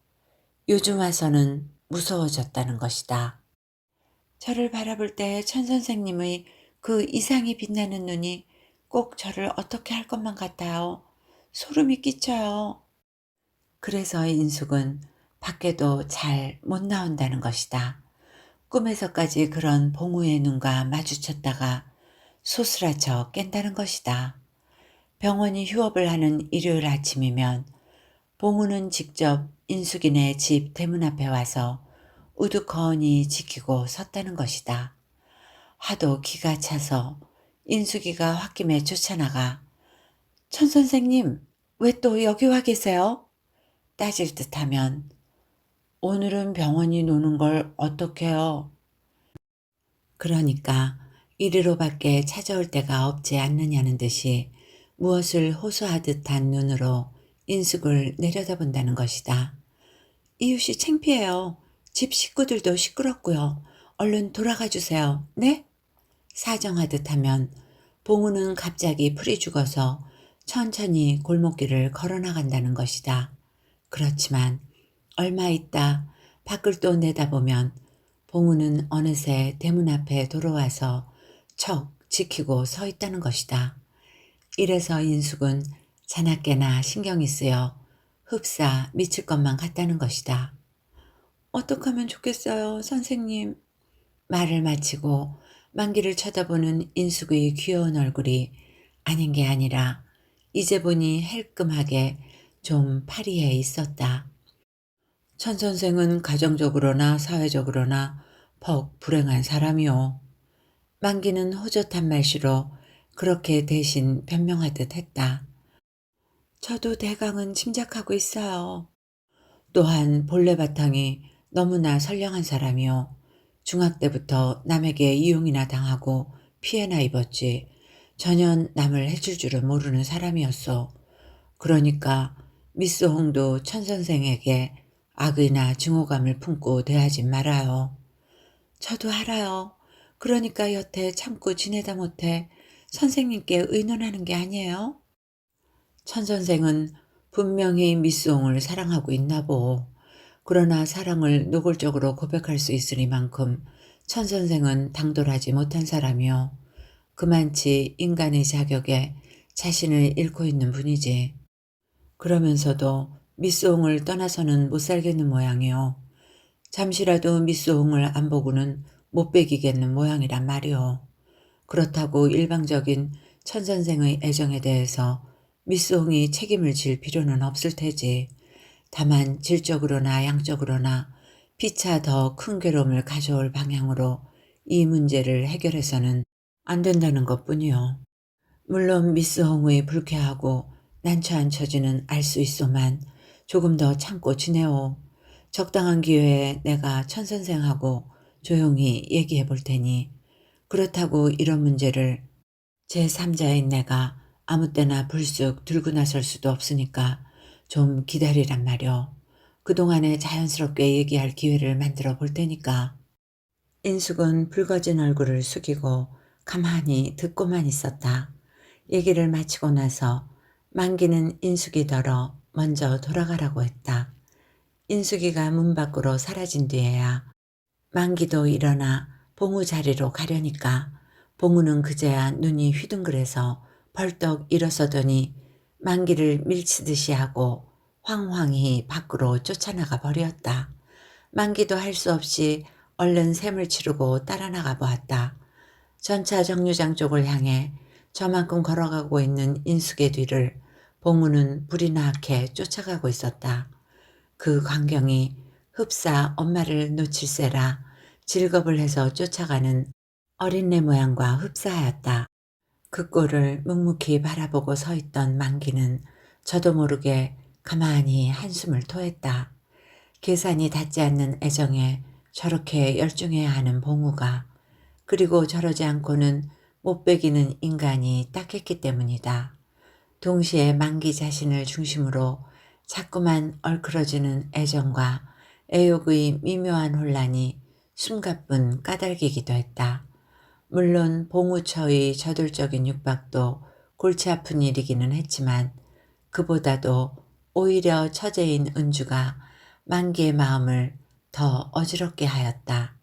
요즘 와서는 무서워졌다는 것이다. 저를 바라볼 때 천 선생님의 그 이상이 빛나는 눈이 꼭 저를 어떻게 할 것만 같아요. 소름이 끼쳐요. 그래서 인숙은 밖에도 잘 못 나온다는 것이다. 꿈에서까지 그런 봉우의 눈과 마주쳤다가 소스라쳐 깬다는 것이다. 병원이 휴업을 하는 일요일 아침이면 봉우는 직접 인숙이네 집 대문 앞에 와서 우두커니 지키고 섰다는 것이다. 하도 기가 차서 인숙이가 홧김에 쫓아나가 천 선생님, 왜 또 여기 와 계세요? 따질 듯하면 오늘은 병원이 노는 걸 어떡해요? 그러니까 이리로밖에 찾아올 데가 없지 않느냐는 듯이 무엇을 호소하듯 한 눈으로 인숙을 내려다본다는 것이다. 이웃이 창피해요. 집 식구들도 시끄럽고요. 얼른 돌아가 주세요. 네? 사정하듯 하면 봉우는 갑자기 풀이 죽어서 천천히 골목길을 걸어나간다는 것이다. 그렇지만 얼마 있다 밖을 또 내다보면 봉우는 어느새 대문 앞에 돌아와서 척 지키고 서 있다는 것이다. 이래서 인숙은 자나깨나 신경이 쓰여 흡사 미칠 것만 같다는 것이다. 어떡하면 좋겠어요, 선생님. 말을 마치고 만기를 쳐다보는 인숙의 귀여운 얼굴이 아닌 게 아니라 이제 보니 헬끔하게 좀 파리해 있었다. 천 선생은 가정적으로나 사회적으로나 퍽 불행한 사람이오. 만기는 호젓한 말씨로 그렇게 대신 변명하듯 했다. 저도 대강은 짐작하고 있어요. 또한 본래 바탕이 너무나 선량한 사람이요. 중학 때부터 남에게 이용이나 당하고 피해나 입었지 전혀 남을 해줄 줄은 모르는 사람이었어. 그러니까 미스 홍도 천 선생에게 악의나 증오감을 품고 대하지 말아요. 저도 알아요. 그러니까 여태 참고 지내다 못해 선생님께 의논하는 게 아니에요? 천 선생은 분명히 미스 홍을 사랑하고 있나 보. 그러나 사랑을 노골적으로 고백할 수 있으리만큼 천 선생은 당돌하지 못한 사람이요. 그만치 인간의 자격에 자신을 잃고 있는 분이지. 그러면서도 미스홍을 떠나서는 못 살겠는 모양이요. 잠시라도 미스홍을 안 보고는 못 베기겠는 모양이란 말이오. 그렇다고 일방적인 천 선생의 애정에 대해서 미스홍이 책임을 질 필요는 없을 테지. 다만 질적으로나 양적으로나 피차 더 큰 괴로움을 가져올 방향으로 이 문제를 해결해서는 안 된다는 것뿐이요. 물론 미스 홍의 불쾌하고 난처한 처지는 알 수 있소만 조금 더 참고 지내오. 적당한 기회에 내가 천 선생하고 조용히 얘기해 볼 테니 그렇다고 이런 문제를 제3자인 내가 아무 때나 불쑥 들고 나설 수도 없으니까 좀 기다리란 말이오. 그동안에 자연스럽게 얘기할 기회를 만들어 볼 테니까. 인숙은 붉어진 얼굴을 숙이고 가만히 듣고만 있었다. 얘기를 마치고 나서 만기는 인숙이더러 먼저 돌아가라고 했다. 인숙이가 문 밖으로 사라진 뒤에야 만기도 일어나 봉우 자리로 가려니까 봉우는 그제야 눈이 휘둥그레서 벌떡 일어서더니 만기를 밀치듯이 하고 황황히 밖으로 쫓아나가 버렸다. 만기도 할 수 없이 얼른 샘을 치르고 따라 나가 보았다. 전차 정류장 쪽을 향해 저만큼 걸어가고 있는 인숙의 뒤를 봉우는 불이 나게 쫓아가고 있었다. 그 광경이 흡사 엄마를 놓칠세라 질겁을 해서 쫓아가는 어린애 모양과 흡사하였다. 그 꼴을 묵묵히 바라보고 서 있던 만기는 저도 모르게 가만히 한숨을 토했다. 계산이 닿지 않는 애정에 저렇게 열중해야 하는 봉우가 그리고 저러지 않고는 못 베기는 인간이 딱했기 때문이다. 동시에 만기 자신을 중심으로 자꾸만 얼클어지는 애정과 애욕의 미묘한 혼란이 숨가쁜 까닭이기도 했다. 물론 봉우처의 저돌적인 육박도 골치 아픈 일이기는 했지만 그보다도 오히려 처제인 은주가 만기의 마음을 더 어지럽게 하였다.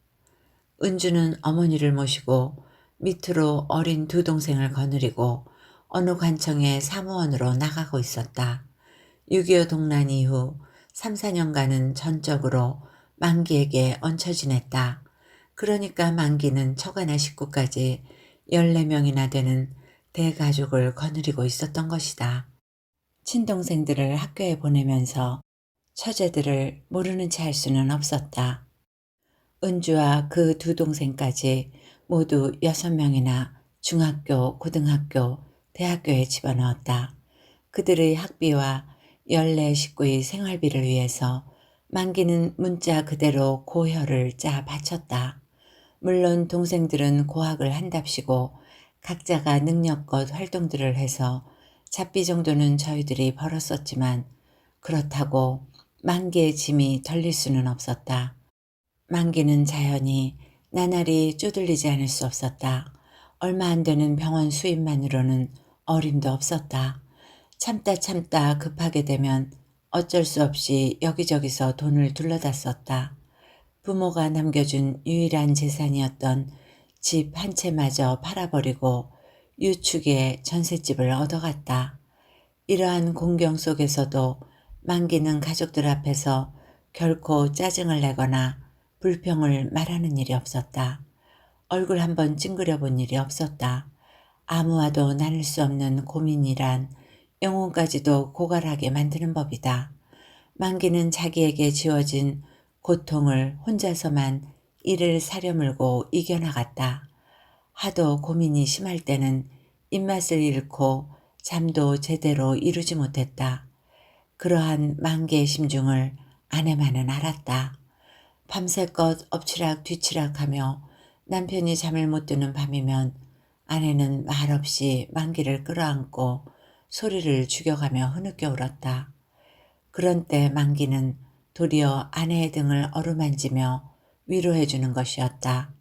은주는 어머니를 모시고 밑으로 어린 두 동생을 거느리고 어느 관청의 사무원으로 나가고 있었다. 6.25 동란 이후 3, 4년간은 전적으로 만기에게 얹혀 지냈다. 그러니까 만기는 처가나 식구까지 14명이나 되는 대가족을 거느리고 있었던 것이다. 친동생들을 학교에 보내면서 처제들을 모르는 채 할 수는 없었다. 은주와 그 두 동생까지 모두 6명이나 중학교, 고등학교, 대학교에 집어넣었다. 그들의 학비와 14 식구의 생활비를 위해서 만기는 문자 그대로 고혈을 짜 바쳤다. 물론 동생들은 고학을 한답시고 각자가 능력껏 활동들을 해서 잡비 정도는 저희들이 벌었었지만 그렇다고 만기의 짐이 덜릴 수는 없었다. 만기는 자연히 나날이 쪼들리지 않을 수 없었다. 얼마 안 되는 병원 수입만으로는 어림도 없었다. 참다 참다 급하게 되면 어쩔 수 없이 여기저기서 돈을 둘러다 썼다. 부모가 남겨준 유일한 재산이었던 집 한 채마저 팔아버리고 유축에 전셋집을 얻어갔다. 이러한 공경 속에서도 만기는 가족들 앞에서 결코 짜증을 내거나 불평을 말하는 일이 없었다. 얼굴 한번 찡그려 본 일이 없었다. 아무와도 나눌 수 없는 고민이란 영혼까지도 고갈하게 만드는 법이다. 만기는 자기에게 지어진 고통을 혼자서만 이를 사려물고 이겨나갔다. 하도 고민이 심할 때는 입맛을 잃고 잠도 제대로 이루지 못했다. 그러한 만기의 심중을 아내만은 알았다. 밤새껏 엎치락 뒤치락하며 남편이 잠을 못 드는 밤이면 아내는 말없이 만기를 끌어안고 소리를 죽여가며 흐느껴 울었다. 그런 때 만기는 도리어 아내의 등을 어루만지며 위로해 주는 것이었다.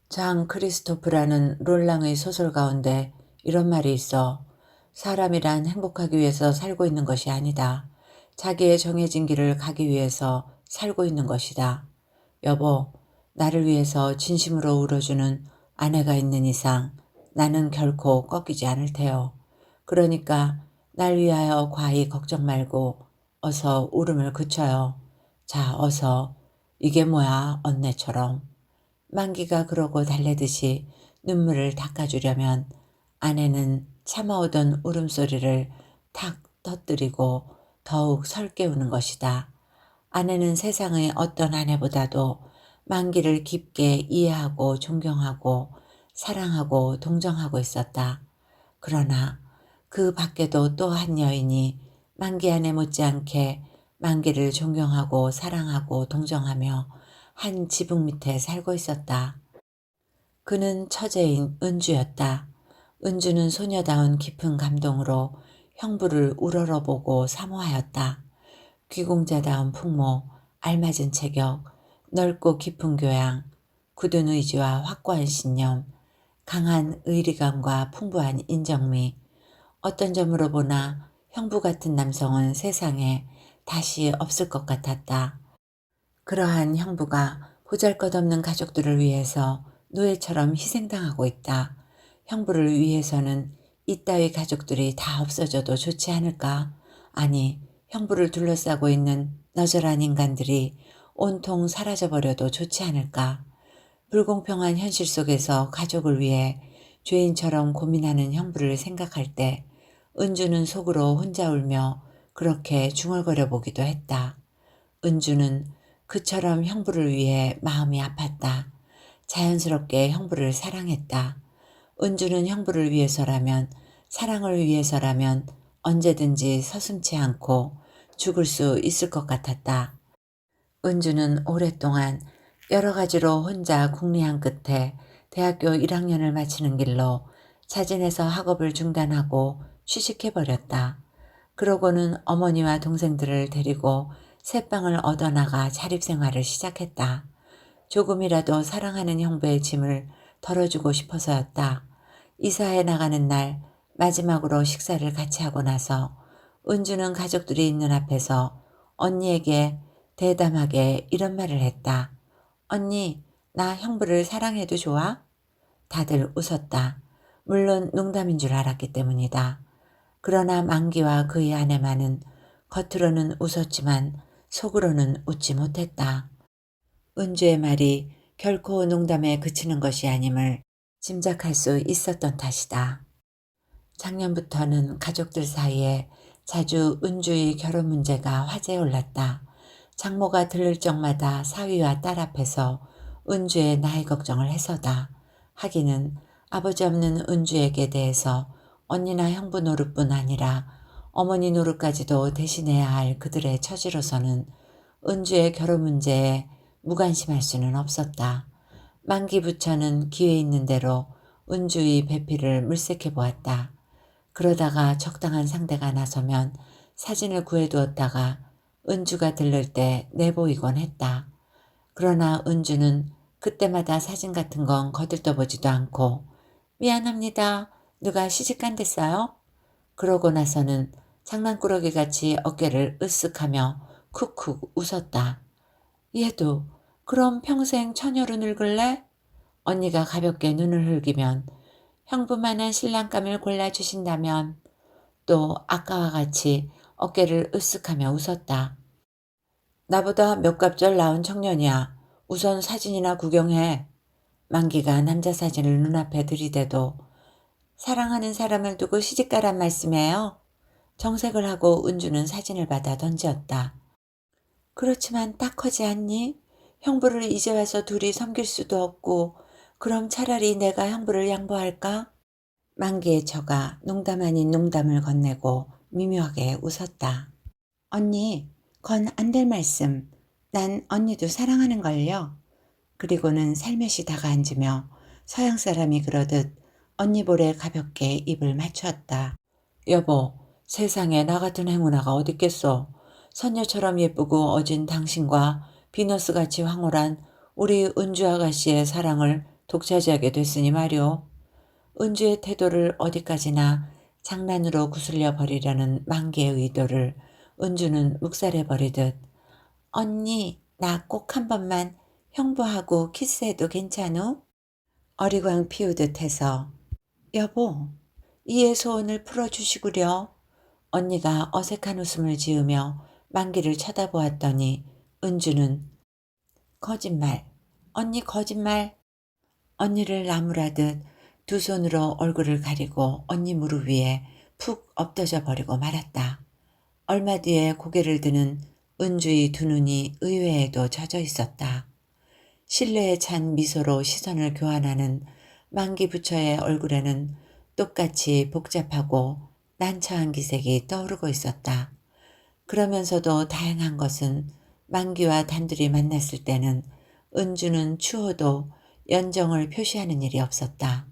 장 크리스토프라는 롤랑의 소설 가운데 이런 말이 있어. 사람이란 행복하기 위해서 살고 있는 것이 아니다. 자기의 정해진 길을 가기 위해서 살고 있는 것이다. 여보, 나를 위해서 진심으로 울어주는 아내가 있는 이상 나는 결코 꺾이지 않을 테요. 그러니까 날 위하여 과히 걱정 말고 어서 울음을 그쳐요. 자, 어서. 이게 뭐야, 언니처럼. 만기가 그러고 달래듯이 눈물을 닦아주려면 아내는 참아오던 울음소리를 탁 터뜨리고 더욱 설깨우는 것이다. 아내는 세상의 어떤 아내보다도 만기를 깊게 이해하고 존경하고 사랑하고 동정하고 있었다. 그러나 그 밖에도 또 한 여인이 만기 아내 못지않게 만기를 존경하고 사랑하고 동정하며 한 지붕 밑에 살고 있었다. 그는 처제인 은주였다. 은주는 소녀다운 깊은 감동으로 형부를 우러러보고 사모하였다. 귀공자다운 풍모, 알맞은 체격, 넓고 깊은 교양, 굳은 의지와 확고한 신념, 강한 의리감과 풍부한 인정미, 어떤 점으로 보나 형부 같은 남성은 세상에 다시 없을 것 같았다. 그러한 형부가 보잘것없는 가족들을 위해서 노예처럼 희생당하고 있다. 형부를 위해서는 이따위 가족들이 다 없어져도 좋지 않을까? 아니, 형부를 둘러싸고 있는 너절한 인간들이 온통 사라져버려도 좋지 않을까? 불공평한 현실 속에서 가족을 위해 죄인처럼 고민하는 형부를 생각할 때 은주는 속으로 혼자 울며 그렇게 중얼거려 보기도 했다. 은주는 그처럼 형부를 위해 마음이 아팠다. 자연스럽게 형부를 사랑했다. 은주는 형부를 위해서라면, 사랑을 위해서라면 언제든지 서슴지 않고 죽을 수 있을 것 같았다. 은주는 오랫동안 여러 가지로 혼자 궁리한 끝에 대학교 1학년을 마치는 길로 자진해서 학업을 중단하고 취직해버렸다. 그러고는 어머니와 동생들을 데리고 새빵을 얻어나가 자립생활을 시작했다. 조금이라도 사랑하는 형부의 짐을 덜어주고 싶어서였다. 이사해 나가는 날 마지막으로 식사를 같이 하고 나서 은주는 가족들이 있는 앞에서 언니에게 대담하게 이런 말을 했다. 언니, 나 형부를 사랑해도 좋아? 다들 웃었다. 물론 농담인 줄 알았기 때문이다. 그러나 만기와 그의 아내만은 겉으로는 웃었지만 속으로는 웃지 못했다. 은주의 말이 결코 농담에 그치는 것이 아님을 짐작할 수 있었던 탓이다. 작년부터는 가족들 사이에 자주 은주의 결혼 문제가 화제에 올랐다. 장모가 들를 적마다 사위와 딸 앞에서 은주의 나이 걱정을 해서다. 하기는 아버지 없는 은주에게 대해서 언니나 형부 노릇뿐 아니라 어머니 노릇까지도 대신해야 할 그들의 처지로서는 은주의 결혼 문제에 무관심할 수는 없었다. 만기 부처는 기회 있는 대로 은주의 배필을 물색해 보았다. 그러다가 적당한 상대가 나서면 사진을 구해두었다가 은주가 들를 때 내보이곤 했다. 그러나 은주는 그때마다 사진 같은 건 거들떠보지도 않고 미안합니다. 누가 시집간댔어요? 그러고 나서는 장난꾸러기같이 어깨를 으쓱하며 쿡쿡 웃었다. 얘도 그럼 평생 처녀로 늙을래? 언니가 가볍게 눈을 흘기면 형부만한 신랑감을 골라주신다면 또 아까와 같이 어깨를 으쓱하며 웃었다. 나보다 몇 갑절 나은 청년이야. 우선 사진이나 구경해. 만기가 남자 사진을 눈앞에 들이대도 사랑하는 사람을 두고 시집가란 말씀이에요? 정색을 하고 은주는 사진을 받아 던지었다. 그렇지만 딱 커지 않니? 형부를 이제 와서 둘이 섬길 수도 없고 그럼 차라리 내가 형부를 양보할까? 만기의 처가 농담 아닌 농담을 건네고 미묘하게 웃었다. 언니, 건 안 될 말씀. 난 언니도 사랑하는걸요. 그리고는 살며시 다가앉으며 서양 사람이 그러듯 언니 볼에 가볍게 입을 맞추었다. 여보, 세상에 나 같은 행운아가 어딨겠소. 선녀처럼 예쁘고 어진 당신과 비너스같이 황홀한 우리 은주 아가씨의 사랑을 독차지하게 됐으니 말이오. 은주의 태도를 어디까지나 장난으로 구슬려 버리려는 만기의 의도를 은주는 묵살해 버리듯 언니 나 꼭 한 번만 형부하고 키스해도 괜찮우? 어리광 피우듯 해서 여보 이의 소원을 풀어주시구려. 언니가 어색한 웃음을 지으며 만기를 쳐다보았더니 은주는 거짓말, 언니 거짓말. 언니를 나무라듯 두 손으로 얼굴을 가리고 언니 무릎 위에 푹 엎드져 버리고 말았다. 얼마 뒤에 고개를 드는 은주의 두 눈이 의외에도 젖어 있었다. 신뢰에 찬 미소로 시선을 교환하는 만기 부처의 얼굴에는 똑같이 복잡하고 난처한 기색이 떠오르고 있었다. 그러면서도 다행한 것은 만기와 단둘이 만났을 때는 은주는 추호도 연정을 표시하는 일이 없었다.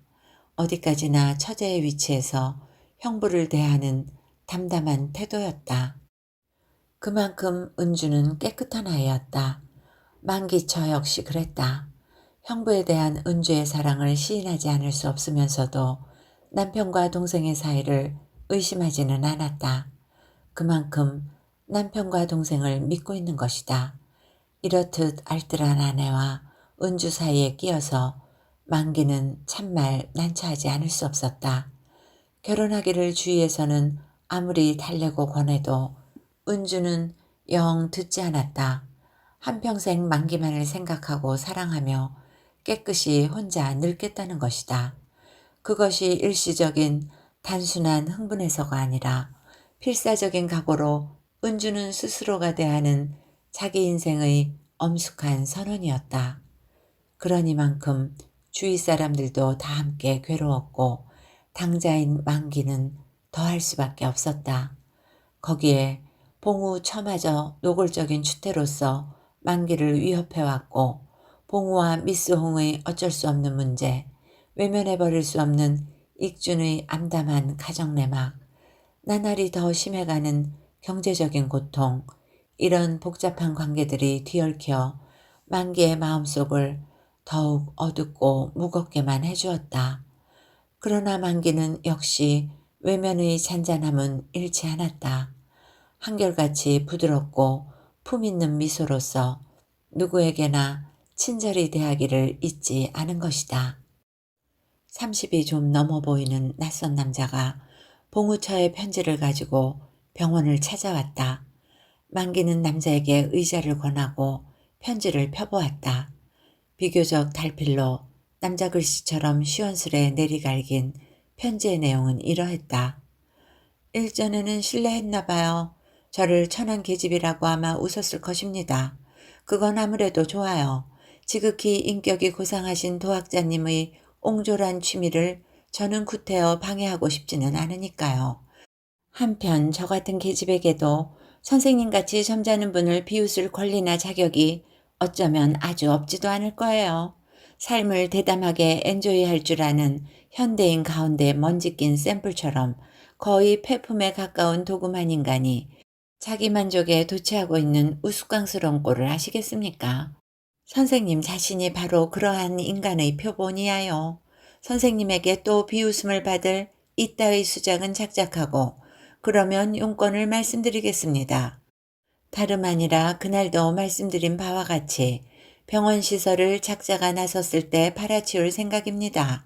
어디까지나 처제의 위치에서 형부를 대하는 담담한 태도였다. 그만큼 은주는 깨끗한 아이였다. 만기처 역시 그랬다. 형부에 대한 은주의 사랑을 시인하지 않을 수 없으면서도 남편과 동생의 사이를 의심하지는 않았다. 그만큼 남편과 동생을 믿고 있는 것이다. 이렇듯 알뜰한 아내와 은주 사이에 끼어서 만기는 참말 난처하지 않을 수 없었다. 결혼하기를 주위에서는 아무리 달래고 권해도 은주는 영 듣지 않았다. 한평생 만기만을 생각하고 사랑하며 깨끗이 혼자 늙겠다는 것이다. 그것이 일시적인 단순한 흥분에서가 아니라 필사적인 각오로 은주는 스스로가 대하는 자기 인생의 엄숙한 선언이었다. 그러니만큼 주위 사람들도 다 함께 괴로웠고 당자인 만기는 더할 수밖에 없었다. 거기에 봉우 처마저 노골적인 추태로서 만기를 위협해왔고 봉우와 미스홍의 어쩔 수 없는 문제, 외면해버릴 수 없는 익준의 암담한 가정내막, 나날이 더 심해가는 경제적인 고통, 이런 복잡한 관계들이 뒤얽혀 만기의 마음속을 더욱 어둡고 무겁게만 해주었다. 그러나 만기는 역시 외면의 잔잔함은 잃지 않았다. 한결같이 부드럽고 품 있는 미소로서 누구에게나 친절히 대하기를 잊지 않은 것이다. 30이 좀 넘어 보이는 낯선 남자가 봉우처의 편지를 가지고 병원을 찾아왔다. 만기는 남자에게 의자를 권하고 편지를 펴보았다. 비교적 달필로 남자 글씨처럼 시원스레 내리갈긴 편지의 내용은 이러했다. 일전에는 실례했나 봐요. 저를 천한 계집이라고 아마 웃었을 것입니다. 그건 아무래도 좋아요. 지극히 인격이 고상하신 도학자님의 옹졸한 취미를 저는 구태여 방해하고 싶지는 않으니까요. 한편 저 같은 계집에게도 선생님같이 점잖은 분을 비웃을 권리나 자격이 어쩌면 아주 없지도 않을 거예요. 삶을 대담하게 엔조이할 줄 아는 현대인 가운데 먼지 낀 샘플처럼 거의 폐품에 가까운 도구만 인간이 자기 만족에 도취하고 있는 우스꽝스러운 꼴을 아시겠습니까? 선생님 자신이 바로 그러한 인간의 표본이야요. 선생님에게 또 비웃음을 받을 이따의 수작은 작작하고 그러면 용건을 말씀드리겠습니다. 다름 아니라 그날도 말씀드린 바와 같이 병원 시설을 작자가 나섰을 때 팔아치울 생각입니다.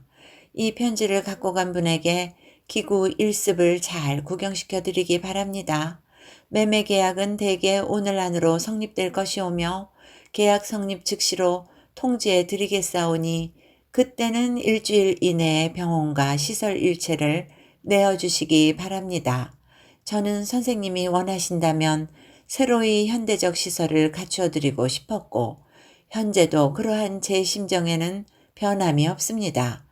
이 편지를 갖고 간 분에게 기구 1습을 잘 구경시켜 드리기 바랍니다. 매매 계약은 대개 오늘 안으로 성립될 것이오며 계약 성립 즉시로 통지해 드리겠사오니 그때는 일주일 이내에 병원과 시설 일체를 내어주시기 바랍니다. 저는 선생님이 원하신다면 새로이 현대적 시설을 갖추어 드리고 싶었고 현재도 그러한 제 심정에는 변함이 없습니다.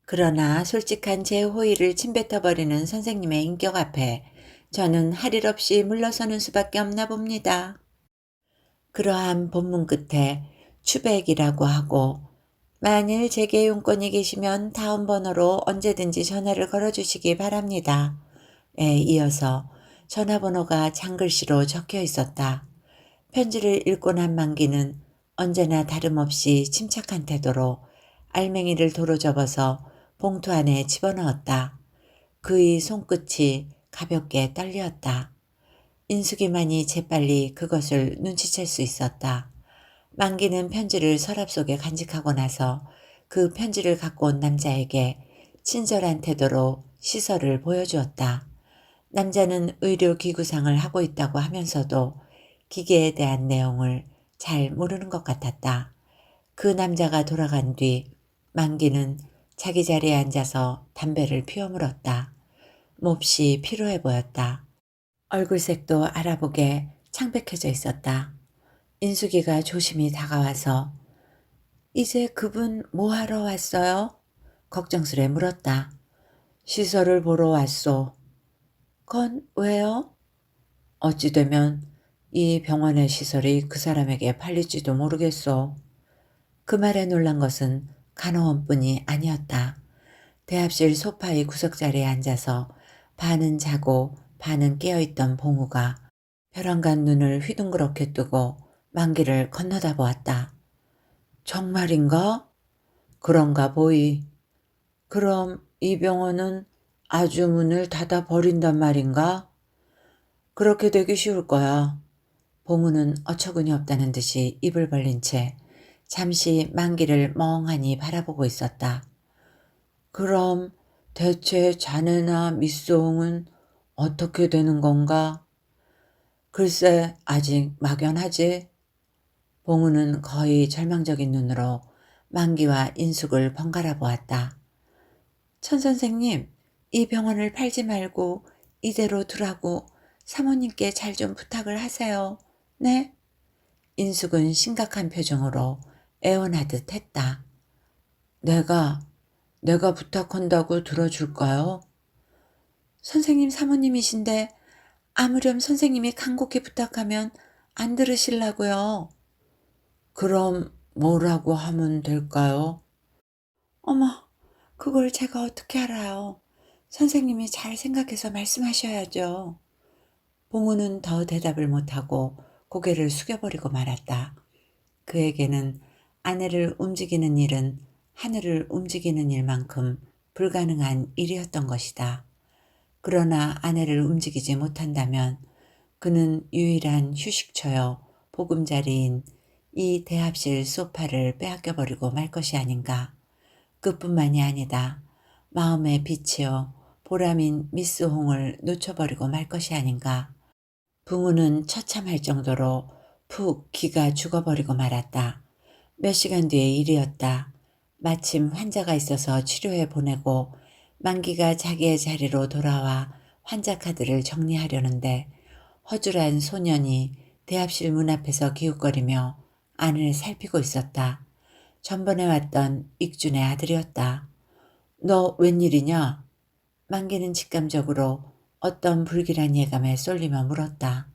그러나 솔직한 제 호의를 침뱉어버리는 선생님의 인격 앞에 저는 할 일 없이 물러서는 수밖에 없나 봅니다. 그러한 본문 끝에 추백이라고 하고 만일 제게 용건이 계시면 다음 번호로 언제든지 전화를 걸어주시기 바랍니다. 에 이어서 전화번호가 장글씨로 적혀 있었다. 편지를 읽고 난 만기는 언제나 다름없이 침착한 태도로 알맹이를 도로 접어서 봉투 안에 집어넣었다. 그의 손끝이 가볍게 떨렸다. 인숙이만이 재빨리 그것을 눈치챌 수 있었다. 만기는 편지를 서랍 속에 간직하고 나서 그 편지를 갖고 온 남자에게 친절한 태도로 시설을 보여주었다. 남자는 의료기구상을 하고 있다고 하면서도 기계에 대한 내용을 잘 모르는 것 같았다. 그 남자가 돌아간 뒤 만기는 자기 자리에 앉아서 담배를 피워 물었다. 몹시 피로해 보였다. 얼굴색도 알아보게 창백해져 있었다. 인숙이가 조심히 다가와서 이제 그분 뭐하러 왔어요? 걱정스레 물었다. 시설을 보러 왔소. 건 왜요? 어찌되면 이 병원의 시설이 그 사람에게 팔릴지도 모르겠소. 그 말에 놀란 것은 간호원뿐이 아니었다. 대합실 소파의 구석자리에 앉아서 반은 자고 반은 깨어있던 봉우가 벼랑간 눈을 휘둥그렇게 뜨고 만기를 건너다 보았다. 정말인가? 그런가 보이. 그럼 이 병원은 아주 문을 닫아 버린단 말인가? 그렇게 되기 쉬울 거야. 봉우는 어처구니 없다는 듯이 입을 벌린 채 잠시 만기를 멍하니 바라보고 있었다. 그럼 대체 자네나 미스홍은 어떻게 되는 건가? 글쎄 아직 막연하지. 봉우는 거의 절망적인 눈으로 만기와 인숙을 번갈아 보았다. 천 선생님, 이 병원을 팔지 말고 이대로 두라고 사모님께 잘 좀 부탁을 하세요. 네? 인숙은 심각한 표정으로 애원하듯 했다. 내가 부탁한다고 들어줄까요? 선생님 사모님이신데 아무렴 선생님이 간곡히 부탁하면 안 들으실라고요. 그럼 뭐라고 하면 될까요? 어머, 그걸 제가 어떻게 알아요. 선생님이 잘 생각해서 말씀하셔야죠. 봉우는 더 대답을 못하고 고개를 숙여버리고 말았다. 그에게는 아내를 움직이는 일은 하늘을 움직이는 일만큼 불가능한 일이었던 것이다. 그러나 아내를 움직이지 못한다면 그는 유일한 휴식처여 보금자리인 이 대합실 소파를 빼앗겨버리고 말 것이 아닌가. 그뿐만이 아니다. 마음의 빛이여 보람인 미스 홍을 놓쳐버리고 말 것이 아닌가. 붕우는 처참할 정도로 푹 기가 죽어버리고 말았다. 몇 시간 뒤의 일이었다. 마침 환자가 있어서 치료해 보내고 만기가 자기의 자리로 돌아와 환자 카드를 정리하려는데 허술한 소년이 대합실 문 앞에서 기웃거리며 안을 살피고 있었다. 전번에 왔던 익준의 아들이었다. 너 웬일이냐? 만기는 직감적으로 어떤 불길한 예감에 쏠리며 물었다.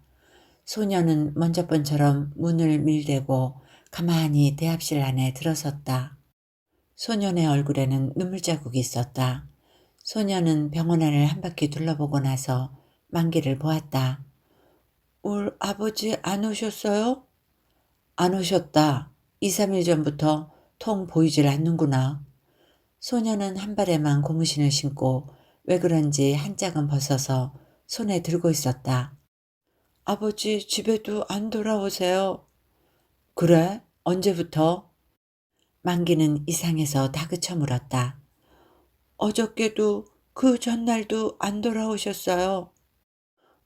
소녀는 먼저 번처럼 문을 밀대고 가만히 대합실 안에 들어섰다. 소년의 얼굴에는 눈물 자국이 있었다. 소녀는 병원 안을 한 바퀴 둘러보고 나서 만기를 보았다. 울 아버지 안 오셨어요? 안 오셨다. 2, 3일 전부터 통 보이질 않는구나. 소녀는 한 발에만 고무신을 신고 왜 그런지 한 짝은 벗어서 손에 들고 있었다. 아버지 집에도 안 돌아오세요. 그래? 언제부터? 만기는 이상해서 다그쳐 물었다. 어저께도 그 전날도 안 돌아오셨어요.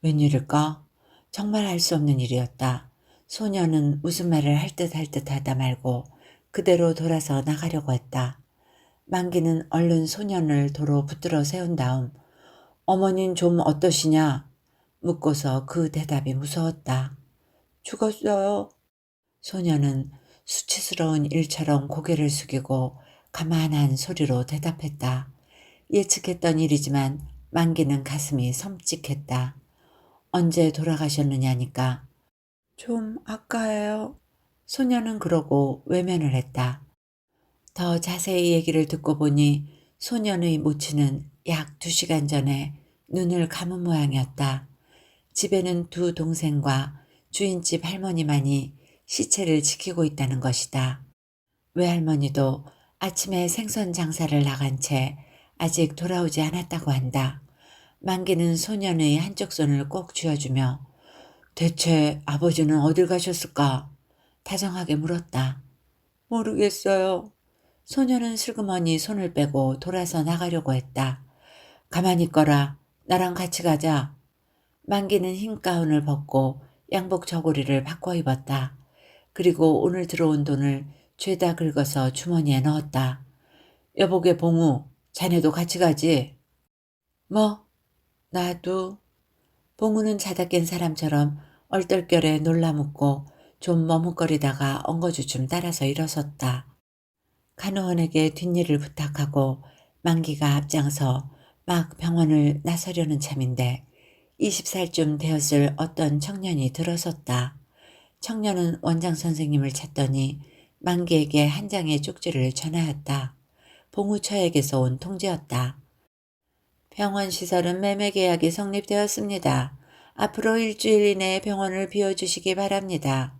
웬일일까? 정말 알 수 없는 일이었다. 소녀는 무슨 말을 할 듯 하다 말고 그대로 돌아서 나가려고 했다. 만기는 얼른 소년을 도로 붙들어 세운 다음 어머닌 좀 어떠시냐? 묻고서 그 대답이 무서웠다. 죽었어요. 소녀는 수치스러운 일처럼 고개를 숙이고 가만한 소리로 대답했다. 예측했던 일이지만 만기는 가슴이 섬찟했다. 언제 돌아가셨느냐니까. 좀 아까예요. 소녀는 그러고 외면을 했다. 더 자세히 얘기를 듣고 보니 소년의 모친은 약 2시간 전에 눈을 감은 모양이었다. 집에는 두 동생과 주인집 할머니만이 시체를 지키고 있다는 것이다. 외할머니도 아침에 생선 장사를 나간 채 아직 돌아오지 않았다고 한다. 만기는 소년의 한쪽 손을 꼭 쥐어주며 대체 아버지는 어딜 가셨을까? 다정하게 물었다. 모르겠어요. 소년은 슬그머니 손을 빼고 돌아서 나가려고 했다. 가만히 있거라. 나랑 같이 가자. 만기는 흰 가운을 벗고 양복 저고리를 바꿔 입었다. 그리고 오늘 들어온 돈을 죄다 긁어서 주머니에 넣었다. 여보게 봉우, 자네도 같이 가지? 뭐? 나도. 봉우는 자다 깬 사람처럼 얼떨결에 놀라묻고 좀 머뭇거리다가 엉거주춤 따라서 일어섰다. 간호원에게 뒷일을 부탁하고 만기가 앞장서 막 병원을 나서려는 참인데 20살쯤 되었을 어떤 청년이 들어섰다. 청년은 원장 선생님을 찾더니 만기에게 한 장의 쪽지를 전하였다. 봉우처에게서 온 통지였다. 병원 시설은 매매 계약이 성립되었습니다. 앞으로 일주일 이내에 병원을 비워주시기 바랍니다.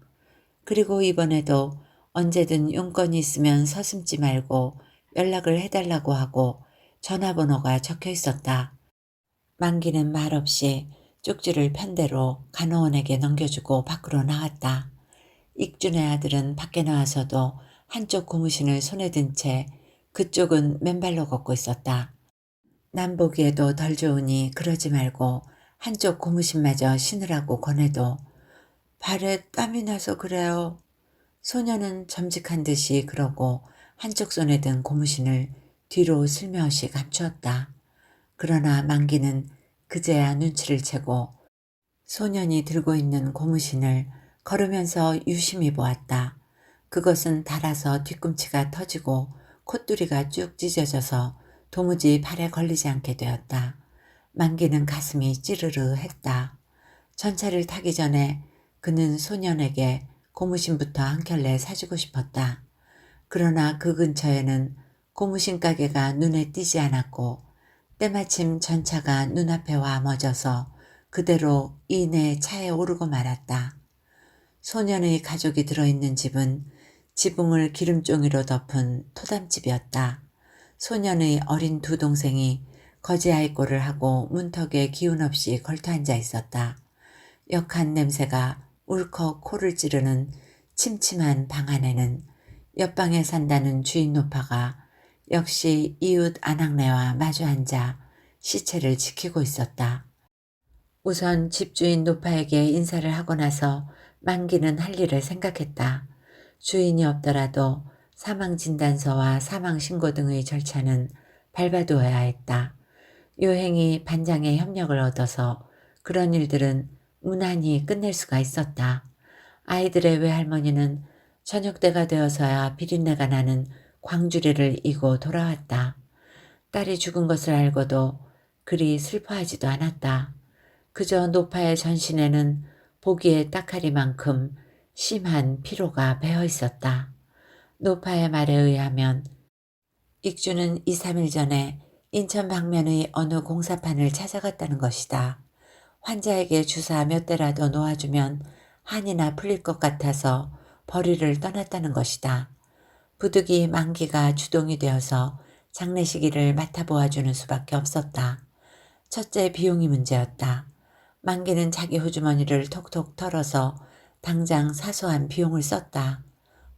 그리고 이번에도 언제든 용건이 있으면 서슴지 말고 연락을 해달라고 하고 전화번호가 적혀 있었다. 만기는 말없이 쪽지를 편대로 간호원에게 넘겨주고 밖으로 나왔다. 익준의 아들은 밖에 나와서도 한쪽 고무신을 손에 든 채 그쪽은 맨발로 걷고 있었다. 남 보기에도 덜 좋으니 그러지 말고 한쪽 고무신마저 신으라고 권해도 발에 땀이 나서 그래요. 소녀는 점직한 듯이 그러고 한쪽 손에 든 고무신을 뒤로 슬며시 감추었다. 그러나 만기는 그제야 눈치를 채고 소년이 들고 있는 고무신을 걸으면서 유심히 보았다. 그것은 닳아서 뒤꿈치가 터지고 콧두리가 쭉 찢어져서 도무지 발에 걸리지 않게 되었다. 만기는 가슴이 찌르르 했다. 전차를 타기 전에 그는 소년에게 고무신부터 한 켤레 사주고 싶었다. 그러나 그 근처에는 고무신 가게가 눈에 띄지 않았고 때마침 전차가 눈앞에 와 멎어서 그대로 이내 차에 오르고 말았다. 소년의 가족이 들어있는 집은 지붕을 기름종이로 덮은 토담집이었다. 소년의 어린 두 동생이 거지아이꼴을 하고 문턱에 기운 없이 걸터앉아 있었다. 역한 냄새가 울컥 코를 찌르는 침침한 방 안에는 옆방에 산다는 주인 노파가 역시 이웃 안악내와 마주 앉아 시체를 지키고 있었다. 우선 집주인 노파에게 인사를 하고 나서 만기는 할 일을 생각했다. 주인이 없더라도 사망진단서와 사망신고 등의 절차는 밟아두어야 했다. 요행이 반장의 협력을 얻어서 그런 일들은 무난히 끝낼 수가 있었다. 아이들의 외할머니는 저녁때가 되어서야 비린내가 나는 광주리를 이고 돌아왔다. 딸이 죽은 것을 알고도 그리 슬퍼하지도 않았다. 그저 노파의 전신에는 보기에 딱하리만큼 심한 피로가 배어 있었다. 노파의 말에 의하면 익주는 2, 3일 전에 인천 방면의 어느 공사판을 찾아갔다는 것이다. 환자에게 주사 몇 대라도 놓아주면 한이나 풀릴 것 같아서 벌이를 떠났다는 것이다. 부득이 만기가 주동이 되어서 장례식일을 맡아보아주는 수밖에 없었다. 첫째 비용이 문제였다. 만기는 자기 호주머니를 톡톡 털어서 당장 사소한 비용을 썼다.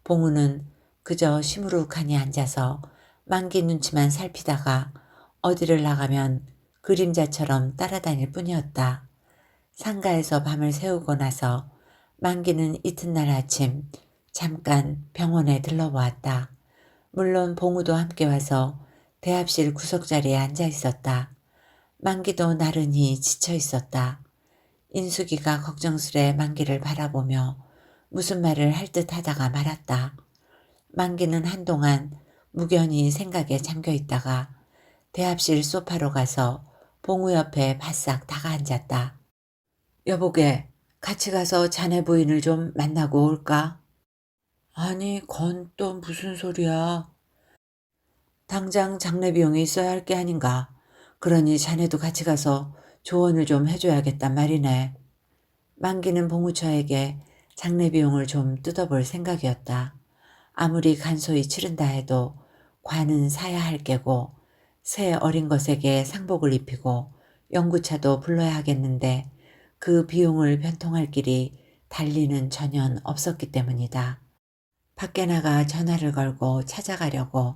봉우는 그저 시무룩하니 앉아서 만기 눈치만 살피다가 어디를 나가면 그림자처럼 따라다닐 뿐이었다. 상가에서 밤을 새우고 나서 만기는 이튿날 아침 잠깐 병원에 들러보았다. 물론 봉우도 함께 와서 대합실 구석자리에 앉아 있었다. 만기도 나른히 지쳐 있었다. 인숙이가 걱정스레 만기를 바라보며 무슨 말을 할 듯 하다가 말았다. 만기는 한동안 무견히 생각에 잠겨 있다가 대합실 소파로 가서 봉우 옆에 바싹 다가 앉았다. 여보게, 같이 가서 자네 부인을 좀 만나고 올까? 아니, 건 또 무슨 소리야. 당장 장례 비용이 있어야 할 게 아닌가. 그러니 자네도 같이 가서 조언을 좀 해줘야겠단 말이네. 만기는 봉우처에게 장례 비용을 좀 뜯어볼 생각이었다. 아무리 간소히 치른다 해도 관은 사야 할 게고 새 어린 것에게 상복을 입히고 연구차도 불러야 하겠는데 그 비용을 변통할 길이 달리는 전혀 없었기 때문이다. 밖에 나가 전화를 걸고 찾아가려고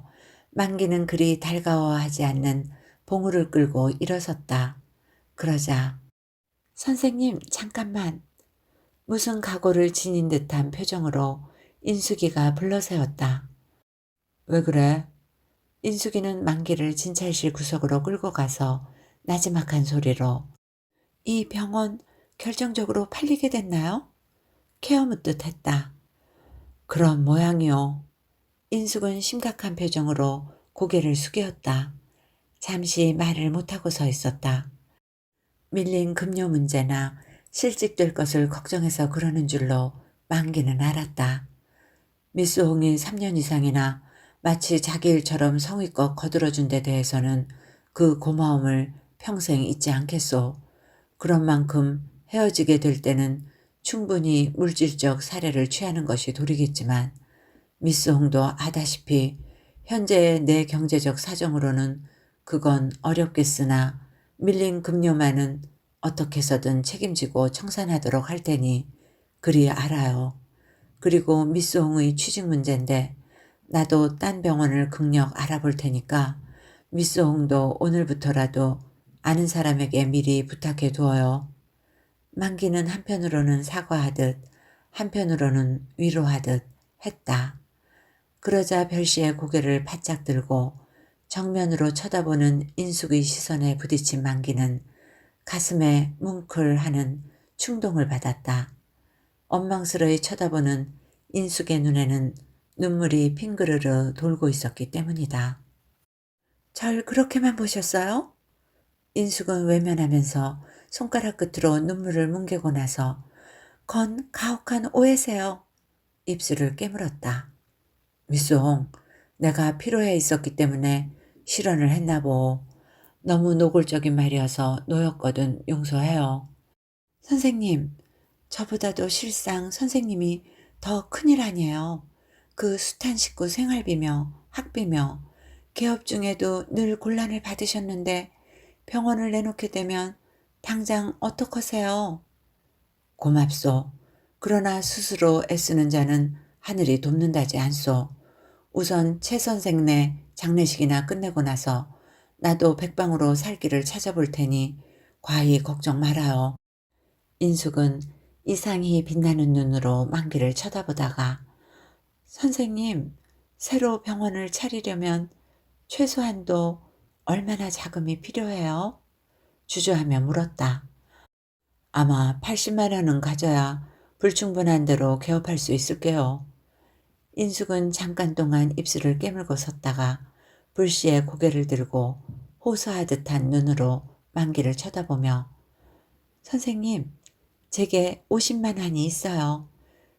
만기는 그리 달가워하지 않는 봉우를 끌고 일어섰다. 그러자 선생님 잠깐만. 무슨 각오를 지닌 듯한 표정으로 인숙이가 불러세웠다. 왜 그래? 인숙이는 만기를 진찰실 구석으로 끌고 가서 나지막한 소리로 이 병원 결정적으로 팔리게 됐나요? 케어묻듯 했다. 그런 모양이요. 인숙은 심각한 표정으로 고개를 숙였다. 잠시 말을 못하고 서 있었다. 밀린 급료 문제나 실직될 것을 걱정해서 그러는 줄로 만기는 알았다. 미스 홍이 3년 이상이나 마치 자기 일처럼 성의껏 거들어준 데 대해서는 그 고마움을 평생 잊지 않겠소. 그런 만큼 헤어지게 될 때는 충분히 물질적 사례를 취하는 것이 도리겠지만 미스 홍도 아다시피 현재의 내 경제적 사정으로는 그건 어렵겠으나 밀린 급료만은 어떻게 해서든 책임지고 청산하도록 할 테니 그리 알아요. 그리고 미스 홍의 취직 문제인데 나도 딴 병원을 극력 알아볼 테니까 미스 홍도 오늘부터라도 아는 사람에게 미리 부탁해 두어요. 만기는 한편으로는 사과하듯 한편으로는 위로하듯 했다. 그러자 별시의 고개를 바짝 들고 정면으로 쳐다보는 인숙의 시선에 부딪힌 만기는 가슴에 뭉클하는 충동을 받았다. 원망스러이 쳐다보는 인숙의 눈에는 눈물이 핑그르르 돌고 있었기 때문이다. 절 그렇게만 보셨어요? 인숙은 외면하면서 손가락 끝으로 눈물을 뭉개고 나서 건 가혹한 오해세요. 입술을 깨물었다. 미송, 내가 피로해 있었기 때문에 실언을 했나보. 너무 노골적인 말이어서 놓였거든 용서해요. 선생님, 저보다도 실상 선생님이 더 큰일 아니에요. 그 숱한 식구 생활비며 학비며 개업 중에도 늘 곤란을 받으셨는데 병원을 내놓게 되면 당장 어떡하세요? 고맙소. 그러나 스스로 애쓰는 자는 하늘이 돕는다지 않소. 우선 최 선생네 장례식이나 끝내고 나서 나도 백방으로 살 길을 찾아볼 테니 과히 걱정 말아요. 인숙은 이상히 빛나는 눈으로 만기를 쳐다보다가 선생님, 새로 병원을 차리려면 최소한도 얼마나 자금이 필요해요? 주저하며 물었다. 아마 80만 원은 가져야 불충분한 대로 개업할 수 있을게요. 인숙은 잠깐 동안 입술을 깨물고 섰다가 불시에 고개를 들고 호소하듯한 눈으로 만기를 쳐다보며 선생님, 제게 50만 원이 있어요.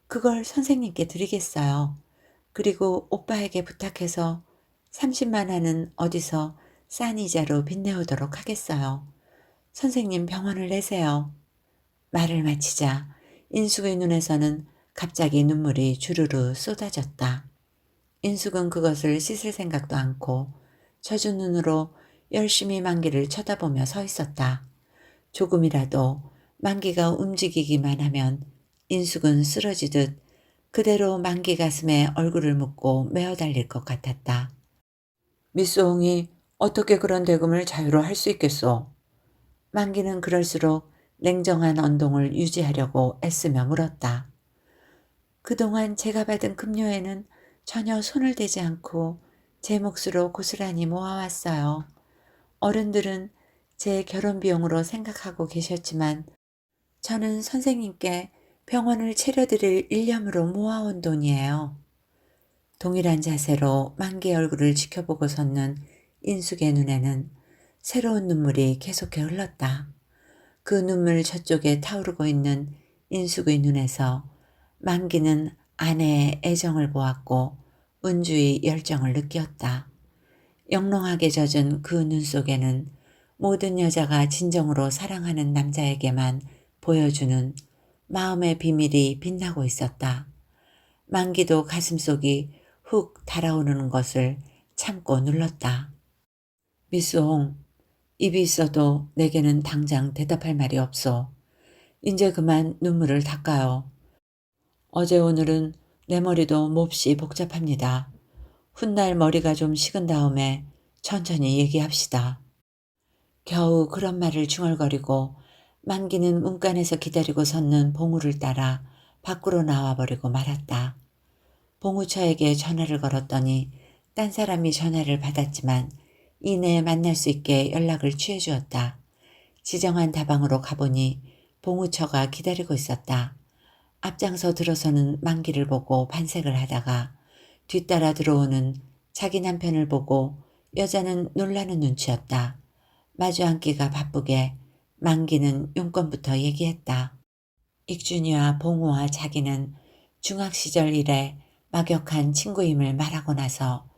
그걸 선생님께 드리겠어요. 그리고 오빠에게 부탁해서 30만 원은 어디서 싼 이자로 빚내오도록 하겠어요. 선생님 병원을 내세요. 말을 마치자 인숙의 눈에서는 갑자기 눈물이 주르르 쏟아졌다. 인숙은 그것을 씻을 생각도 않고 젖은 눈으로 열심히 만기를 쳐다보며 서 있었다. 조금이라도 만기가 움직이기만 하면 인숙은 쓰러지듯 그대로 만기 가슴에 얼굴을 묻고 메어 달릴 것 같았다. 미스홍이 어떻게 그런 대금을 자유로 할 수 있겠소? 만기는 그럴수록 냉정한 언동을 유지하려고 애쓰며 물었다. 그동안 제가 받은 급료에는 전혀 손을 대지 않고 제 몫으로 고스란히 모아왔어요. 어른들은 제 결혼 비용으로 생각하고 계셨지만 저는 선생님께 병원을 차려드릴 일념으로 모아온 돈이에요. 동일한 자세로 만기의 얼굴을 지켜보고 섰는 인숙의 눈에는 새로운 눈물이 계속해 흘렀다. 그 눈물 저쪽에 타오르고 있는 인숙의 눈에서 만기는 아내의 애정을 보았고 은주의 열정을 느꼈다. 영롱하게 젖은 그 눈 속에는 모든 여자가 진정으로 사랑하는 남자에게만 보여주는 마음의 비밀이 빛나고 있었다. 만기도 가슴속이 훅 달아오르는 것을 참고 눌렀다. 미스홍, 입이 있어도 내게는 당장 대답할 말이 없어. 이제 그만 눈물을 닦아요. 어제 오늘은 내 머리도 몹시 복잡합니다. 훗날 머리가 좀 식은 다음에 천천히 얘기합시다. 겨우 그런 말을 중얼거리고 만기는 문간에서 기다리고 섰는 봉우를 따라 밖으로 나와버리고 말았다. 봉우처에게 전화를 걸었더니 딴 사람이 전화를 받았지만 이내에 만날 수 있게 연락을 취해주었다. 지정한 다방으로 가보니 봉우처가 기다리고 있었다. 앞장서 들어서는 만기를 보고 반색을 하다가 뒤따라 들어오는 자기 남편을 보고 여자는 놀라는 눈치였다. 마주 앉기가 바쁘게 만기는 용건부터 얘기했다. 익준이와 봉우와 자기는 중학 시절 이래 막역한 친구임을 말하고 나서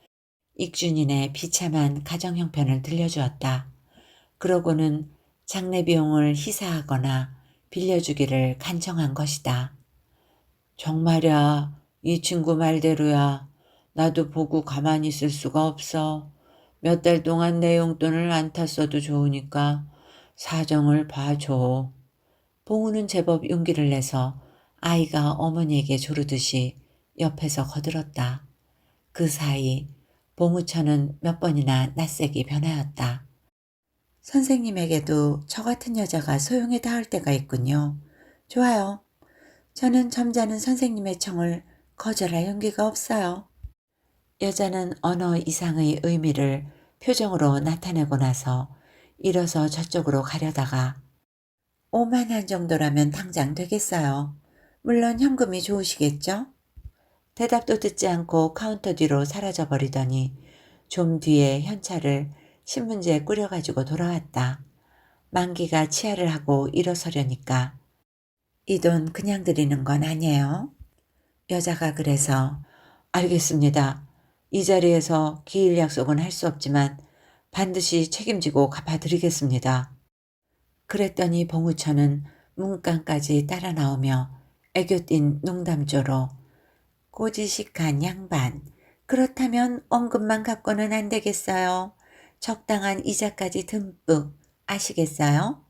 익준이네 비참한 가정 형편을 들려주었다. 그러고는 장례 비용을 희사하거나 빌려주기를 간청한 것이다. 정말야, 이 친구 말대로야. 나도 보고 가만히 있을 수가 없어. 몇 달 동안 내 용돈을 안 탔어도 좋으니까 사정을 봐줘. 봉우는 제법 용기를 내서 아이가 어머니에게 조르듯이 옆에서 거들었다. 그 사이 봉우처는 몇 번이나 낯색이 변하였다. 선생님에게도 저 같은 여자가 소용에 닿을 때가 있군요. 좋아요. 저는 점잖은 선생님의 청을 거절할 용기가 없어요. 여자는 언어 이상의 의미를 표정으로 나타내고 나서 일어서 저쪽으로 가려다가 5만 원 정도라면 당장 되겠어요. 물론 현금이 좋으시겠죠? 대답도 듣지 않고 카운터 뒤로 사라져버리더니 좀 뒤에 현찰을 신문지에 꾸려가지고 돌아왔다. 만기가 치아를 하고 일어서려니까 이 돈 그냥 드리는 건 아니에요. 여자가 그래서 알겠습니다. 이 자리에서 기일 약속은 할 수 없지만 반드시 책임지고 갚아드리겠습니다. 그랬더니 봉우처는 문간까지 따라 나오며 애교 띤 농담조로 꼬지식한 양반, 그렇다면 원금만 갖고는 안 되겠어요. 적당한 이자까지 듬뿍 아시겠어요?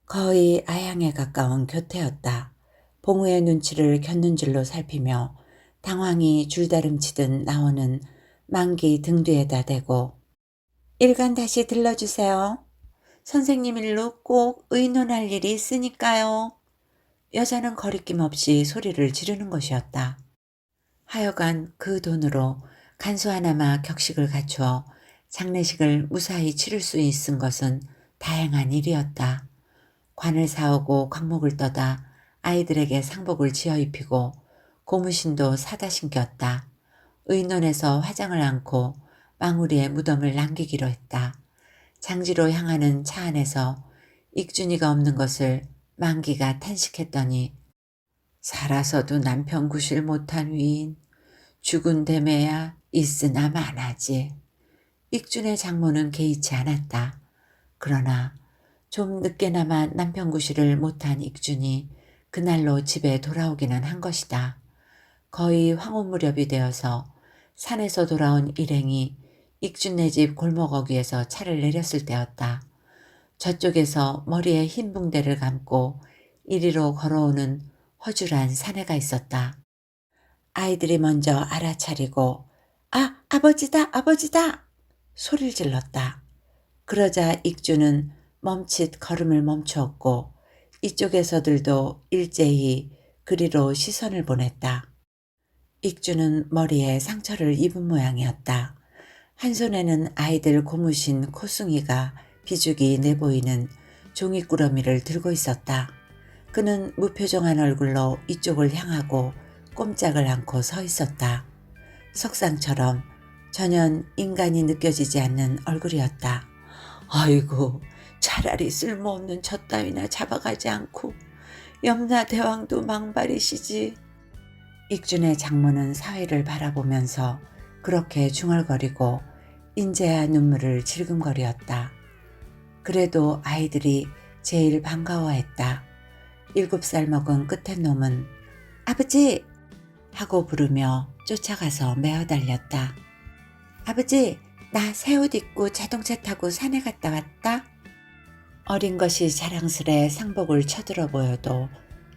거의 아양에 가까운 교태였다. 봉우의 눈치를 곁눈질로 살피며 당황이 줄다름치듯 나오는 만기 등 뒤에다 대고 일간 다시 들러주세요. 선생님 일로 꼭 의논할 일이 있으니까요. 여자는 거리낌 없이 소리를 지르는 것이었다. 하여간 그 돈으로 간소하나마 격식을 갖추어 장례식을 무사히 치를 수 있은 것은 다행한 일이었다. 관을 사오고 광목을 떠다 아이들에게 상복을 지어 입히고 고무신도 사다 신겼다. 의논해서 화장을 않고 망우리에 무덤을 남기기로 했다. 장지로 향하는 차 안에서 익준이가 없는 것을 만기가 탄식했더니 살아서도 남편 구실 못한 위인 죽은 데매야 있으나 마나지. 익준의 장모는 개의치 않았다. 그러나 좀 늦게나마 남편 구실을 못한 익준이 그날로 집에 돌아오기는 한 것이다. 거의 황혼 무렵이 되어서 산에서 돌아온 일행이 익준네 집 골목 어귀에서 차를 내렸을 때였다. 저쪽에서 머리에 흰 붕대를 감고 이리로 걸어오는 허술한 사내가 있었다. 아이들이 먼저 알아차리고 아, 아버지다, 아버지다! 소리를 질렀다. 그러자 익준은 멈칫 걸음을 멈추었고 이쪽에서들도 일제히 그리로 시선을 보냈다. 익준은 머리에 상처를 입은 모양이었다. 한 손에는 아이들 고무신 코숭이가 비죽이 내보이는 종이꾸러미를 들고 있었다. 그는 무표정한 얼굴로 이쪽을 향하고 꼼짝을 않고 서 있었다. 석상처럼 전혀 인간이 느껴지지 않는 얼굴이었다. 아이고, 차라리 쓸모없는 젖 따위나 잡아가지 않고 염라 대왕도 망발이시지. 익준의 장모는 사위를 바라보면서 그렇게 중얼거리고 인제야 눈물을 질금거리었다. 그래도 아이들이 제일 반가워했다. 7살 먹은 끝에 놈은 아버지! 하고 부르며 쫓아가서 메어 달렸다. 아버지, 나 새 옷 입고 자동차 타고 산에 갔다 왔다. 어린 것이 자랑스레 상복을 쳐들어 보여도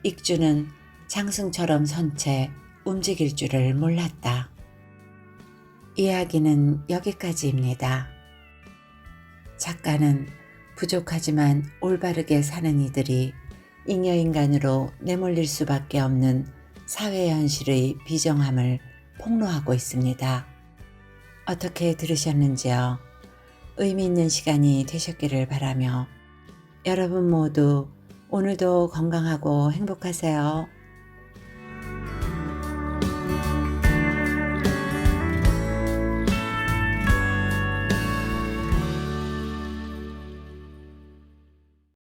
익주는 장승처럼 선 채 움직일 줄을 몰랐다. 이야기는 여기까지입니다. 작가는 부족하지만 올바르게 사는 이들이 잉여인간으로 내몰릴 수밖에 없는 사회 현실의 비정함을 폭로하고 있습니다. 어떻게 들으셨는지요? 의미 있는 시간이 되셨기를 바라며 여러분 모두 오늘도 건강하고 행복하세요.